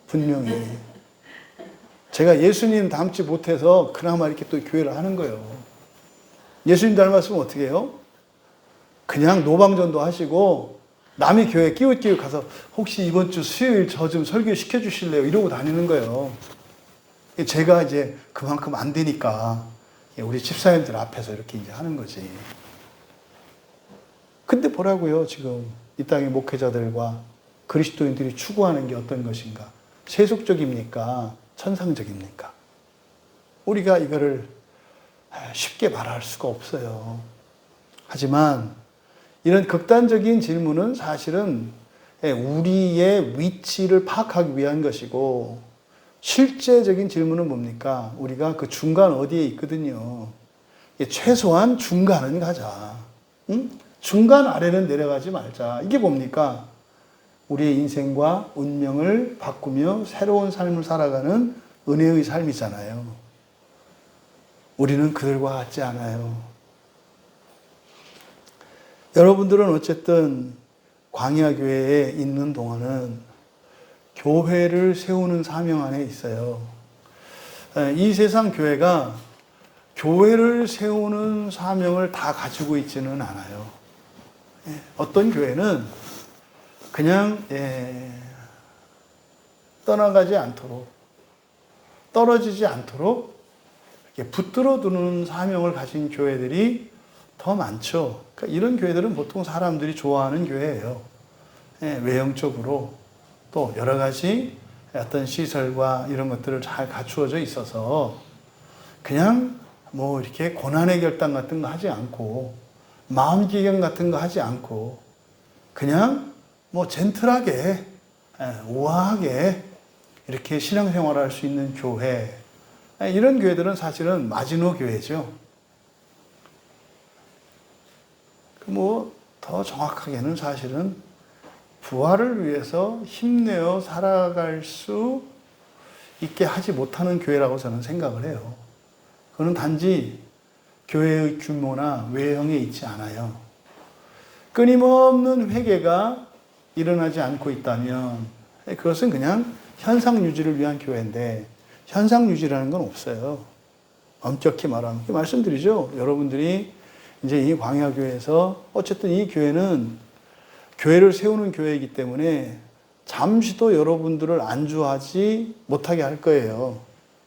분명히. 제가 예수님 닮지 못해서 그나마 이렇게 또 교회를 하는 거예요. 예수님 닮았으면 어떻게 해요? 그냥 노방전도 하시고 남의 교회 끼웃끼웃 가서 혹시 이번 주 수요일 저 좀 설교 시켜주실래요? 이러고 다니는 거예요. 제가 이제 그만큼 안 되니까 우리 집사님들 앞에서 이렇게 이제 하는 거지. 근데 보라고요, 지금 이 땅의 목회자들과 그리스도인들이 추구하는 게 어떤 것인가? 세속적입니까? 천상적입니까? 우리가 이거를 쉽게 말할 수가 없어요. 하지만 이런 극단적인 질문은 사실은 우리의 위치를 파악하기 위한 것이고, 실제적인 질문은 뭡니까? 우리가 그 중간 어디에 있거든요. 최소한 중간은 가자. 응? 중간 아래는 내려가지 말자. 이게 뭡니까? 우리의 인생과 운명을 바꾸며 새로운 삶을 살아가는 은혜의 삶이잖아요. 우리는 그들과 같지 않아요. 여러분들은 어쨌든 광야교회에 있는 동안은 교회를 세우는 사명 안에 있어요. 이 세상 교회가 교회를 세우는 사명을 다 가지고 있지는 않아요. 어떤 교회는 그냥 떠나가지 않도록, 떨어지지 않도록 이렇게 붙들어 두는 사명을 가진 교회들이 더 많죠. 그러니까 이런 교회들은 보통 사람들이 좋아하는 교회예요. 외형적으로 또 여러 가지 어떤 시설과 이런 것들을 잘 갖추어져 있어서 그냥 뭐 이렇게 고난의 결단 같은 거 하지 않고 마음 기경 같은 거 하지 않고 그냥 뭐 젠틀하게 우아하게 이렇게 신앙생활을 할 수 있는 교회, 이런 교회들은 사실은 마지노 교회죠. 뭐 더 정확하게는 사실은 부활을 위해서 힘내어 살아갈 수 있게 하지 못하는 교회라고 저는 생각을 해요. 그건 단지 교회의 규모나 외형에 있지 않아요. 끊임없는 회개가 일어나지 않고 있다면 그것은 그냥 현상 유지를 위한 교회인데, 현상 유지라는 건 없어요. 엄격히 말하면. 말씀드리죠. 여러분들이 이제 이 광야교회에서 어쨌든 이 교회는 교회를 세우는 교회이기 때문에 잠시도 여러분들을 안주하지 못하게 할 거예요.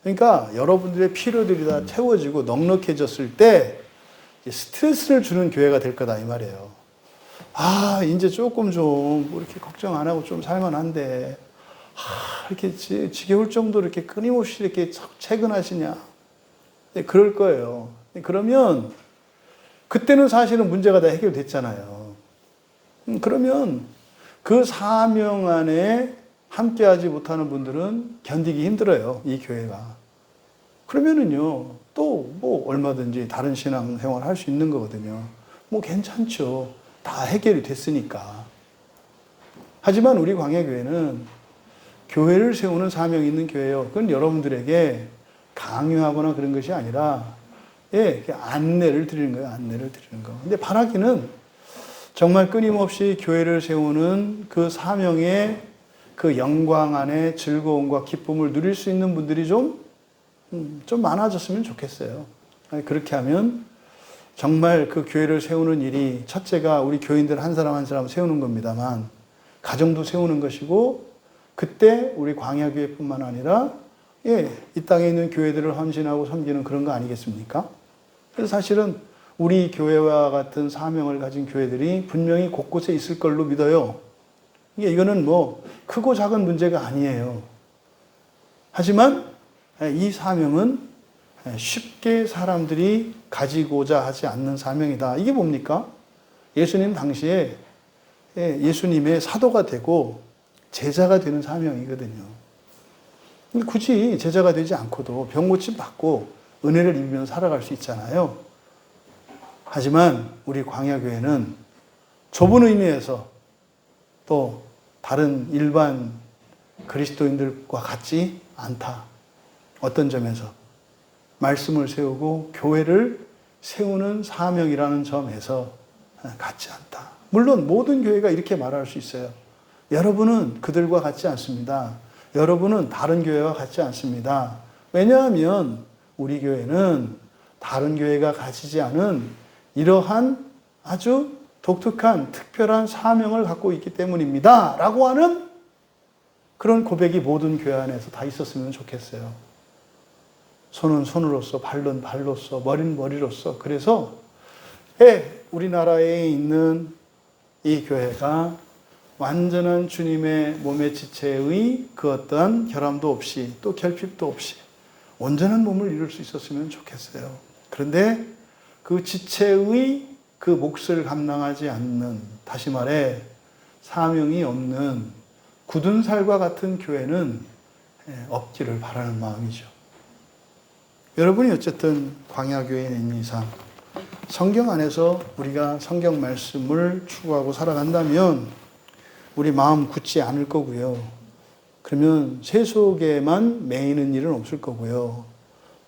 그러니까 여러분들의 필요들이 다 채워지고 넉넉해졌을 때 스트레스를 주는 교회가 될 거다 이 말이에요. 아, 이제 조금 좀 이렇게 걱정 안 하고 좀 살만한데, 이렇게 지겨울 정도로 이렇게 끊임없이 이렇게 채근하시냐? 그럴 거예요. 그러면 그때는 사실은 문제가 다 해결됐잖아요. 그러면 그 사명 안에 함께하지 못하는 분들은 견디기 힘들어요, 이 교회가. 그러면은요, 또 뭐 얼마든지 다른 신앙생활 할 수 있는 거거든요. 뭐 괜찮죠. 다 해결이 됐으니까. 하지만 우리 광야교회는 교회를 세우는 사명이 있는 교회예요. 그건 여러분들에게 강요하거나 그런 것이 아니라 안내를 드리는 거예요. 안내를 드리는 거. 근데 바라기는 정말 끊임없이 교회를 세우는 그 사명의 그 영광 안에 즐거움과 기쁨을 누릴 수 있는 분들이 좀 많아졌으면 좋겠어요. 그렇게 하면 정말 그 교회를 세우는 일이 첫째가 우리 교인들 한 사람 한 사람 세우는 겁니다만, 가정도 세우는 것이고, 그때 우리 광야교회뿐만 아니라 이 땅에 있는 교회들을 헌신하고 섬기는 그런 거 아니겠습니까? 그래서 사실은 우리 교회와 같은 사명을 가진 교회들이 분명히 곳곳에 있을 걸로 믿어요. 이거는 뭐 크고 작은 문제가 아니에요. 하지만 이 사명은 쉽게 사람들이 가지고자 하지 않는 사명이다. 이게 뭡니까? 예수님 당시에 예수님의 사도가 되고 제자가 되는 사명이거든요. 굳이 제자가 되지 않고도 병고침 받고 은혜를 입으면서 살아갈 수 있잖아요. 하지만 우리 광야교회는 좁은 의미에서 또 다른 일반 그리스도인들과 같지 않다. 어떤 점에서? 말씀을 세우고 교회를 세우는 사명이라는 점에서 같지 않다. 물론 모든 교회가 이렇게 말할 수 있어요. 여러분은 그들과 같지 않습니다. 여러분은 다른 교회와 같지 않습니다. 왜냐하면 우리 교회는 다른 교회가 가지지 않은 이러한 아주 독특한 특별한 사명을 갖고 있기 때문입니다. 라고 하는 그런 고백이 모든 교회 안에서 다 있었으면 좋겠어요. 손은 손으로서, 발은 발로서, 머리는 머리로서. 그래서 우리나라에 있는 이 교회가 완전한 주님의 몸의 지체의 그 어떤 결함도 없이 또 결핍도 없이 온전한 몸을 이룰 수 있었으면 좋겠어요. 그런데 그 지체의 그 몫을 감당하지 않는, 다시 말해 사명이 없는 굳은 살과 같은 교회는 없기를 바라는 마음이죠. 여러분이 어쨌든 광야교회에 있는 이상 성경 안에서 우리가 성경 말씀을 추구하고 살아간다면 우리 마음 굳지 않을 거고요. 그러면 세속에만 매이는 일은 없을 거고요.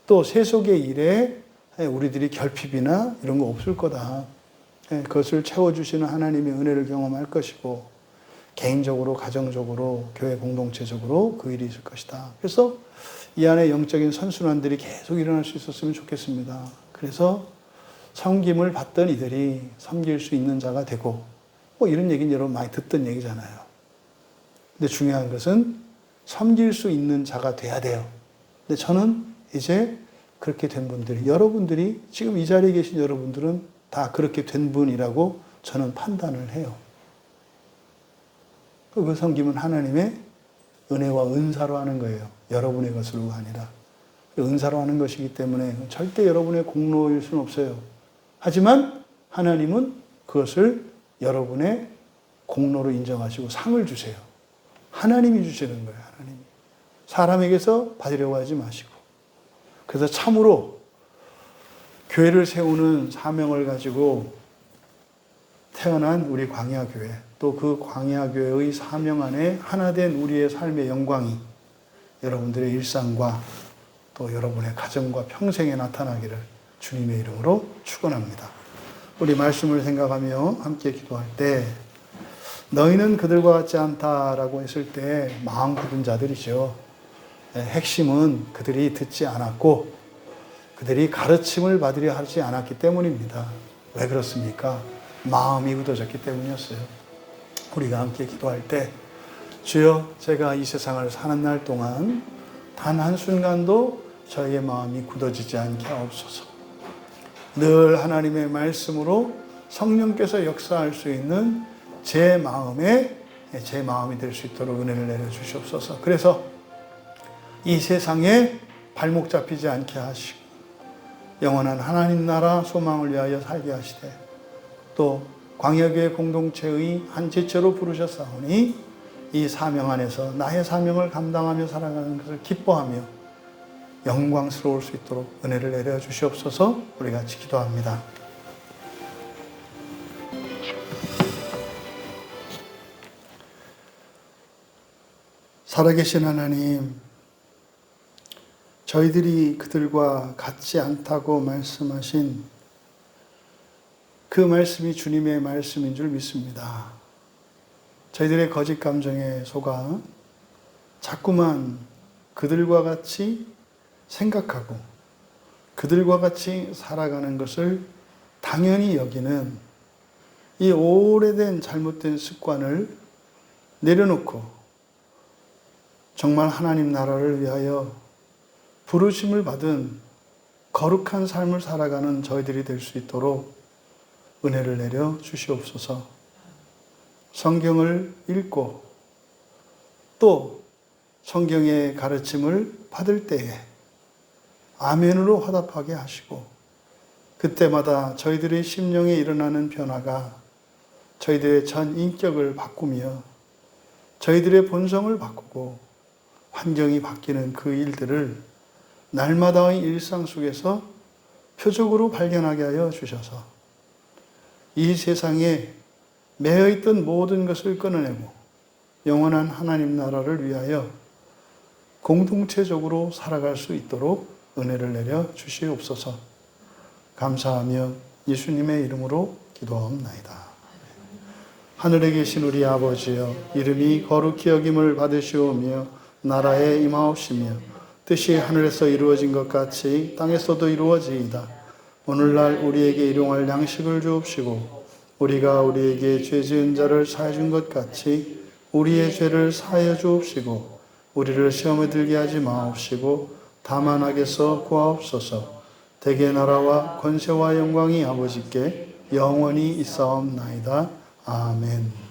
또 세속의 일에 우리들이 결핍이나 이런 거 없을 거다. 그것을 채워주시는 하나님의 은혜를 경험할 것이고 개인적으로, 가정적으로, 교회 공동체적으로 그 일이 있을 것이다. 그래서 이 안에 영적인 선순환들이 계속 일어날 수 있었으면 좋겠습니다. 그래서 섬김을 받던 이들이 섬길 수 있는 자가 되고, 뭐 이런 얘기는 여러분 많이 듣던 얘기잖아요. 근데 중요한 것은 섬길 수 있는 자가 돼야 돼요. 근데 저는 이제 그렇게 된 분들이, 여러분들이 지금 이 자리에 계신 여러분들은 다 그렇게 된 분이라고 저는 판단을 해요. 그 섬김은 하나님의 은혜와 은사로 하는 거예요. 여러분의 것으로가 아니라. 은사로 하는 것이기 때문에 절대 여러분의 공로일 수는 없어요. 하지만 하나님은 그것을 여러분의 공로로 인정하시고 상을 주세요. 하나님이 주시는 거예요. 하나님이. 사람에게서 받으려고 하지 마시고. 그래서 참으로 교회를 세우는 사명을 가지고 태어난 우리 광야교회, 또 그 광야교회의 사명 안에 하나 된 우리의 삶의 영광이 여러분들의 일상과 또 여러분의 가정과 평생에 나타나기를 주님의 이름으로 축원합니다. 우리 말씀을 생각하며 함께 기도할 때 너희는 그들과 같지 않다라고 했을 때 마음 굳은 자들이죠. 핵심은 그들이 듣지 않았고 그들이 가르침을 받으려 하지 않았기 때문입니다. 왜 그렇습니까? 마음이 굳어졌기 때문이었어요. 우리가 함께 기도할 때 주여, 제가 이 세상을 사는 날 동안 단 한순간도 저희의 마음이 굳어지지 않게 하옵소서. 늘 하나님의 말씀으로 성령께서 역사할 수 있는 제 마음이 될 수 있도록 은혜를 내려주시옵소서. 그래서 이 세상에 발목 잡히지 않게 하시고 영원한 하나님 나라 소망을 위하여 살게 하시되 또 광야교회 공동체의 한 지체로 부르셨사오니 이 사명 안에서 나의 사명을 감당하며 살아가는 것을 기뻐하며 영광스러울 수 있도록 은혜를 내려 주시옵소서. 우리 같이 기도합니다. 살아계신 하나님, 저희들이 그들과 같지 않다고 말씀하신 그 말씀이 주님의 말씀인 줄 믿습니다. 저희들의 거짓 감정에 속아 자꾸만 그들과 같이 생각하고 그들과 같이 살아가는 것을 당연히 여기는 이 오래된 잘못된 습관을 내려놓고 정말 하나님 나라를 위하여 부르심을 받은 거룩한 삶을 살아가는 저희들이 될 수 있도록 은혜를 내려 주시옵소서. 성경을 읽고 또 성경의 가르침을 받을 때에 아멘으로 화답하게 하시고 그때마다 저희들의 심령에 일어나는 변화가 저희들의 전 인격을 바꾸며 저희들의 본성을 바꾸고 환경이 바뀌는 그 일들을 날마다의 일상 속에서 표적으로 발견하게 하여 주셔서 이 세상에 매여있던 모든 것을 끊어내고 영원한 하나님 나라를 위하여 공동체적으로 살아갈 수 있도록 은혜를 내려 주시옵소서. 감사하며 예수님의 이름으로 기도하옵나이다. 하늘에 계신 우리 아버지여, 이름이 거룩히 여김을 받으시오며 나라에 임하옵시며 뜻이 하늘에서 이루어진 것 같이 땅에서도 이루어지이다. 오늘날 우리에게 일용할 양식을 주옵시고 우리가 우리에게 죄 지은 자를 사하여 준 것 같이 우리의 죄를 사하여 주옵시고 우리를 시험에 들게 하지 마옵시고 다만 악에서 구하옵소서. 대개 나라와 권세와 영광이 아버지께 영원히 있사옵나이다. 아멘.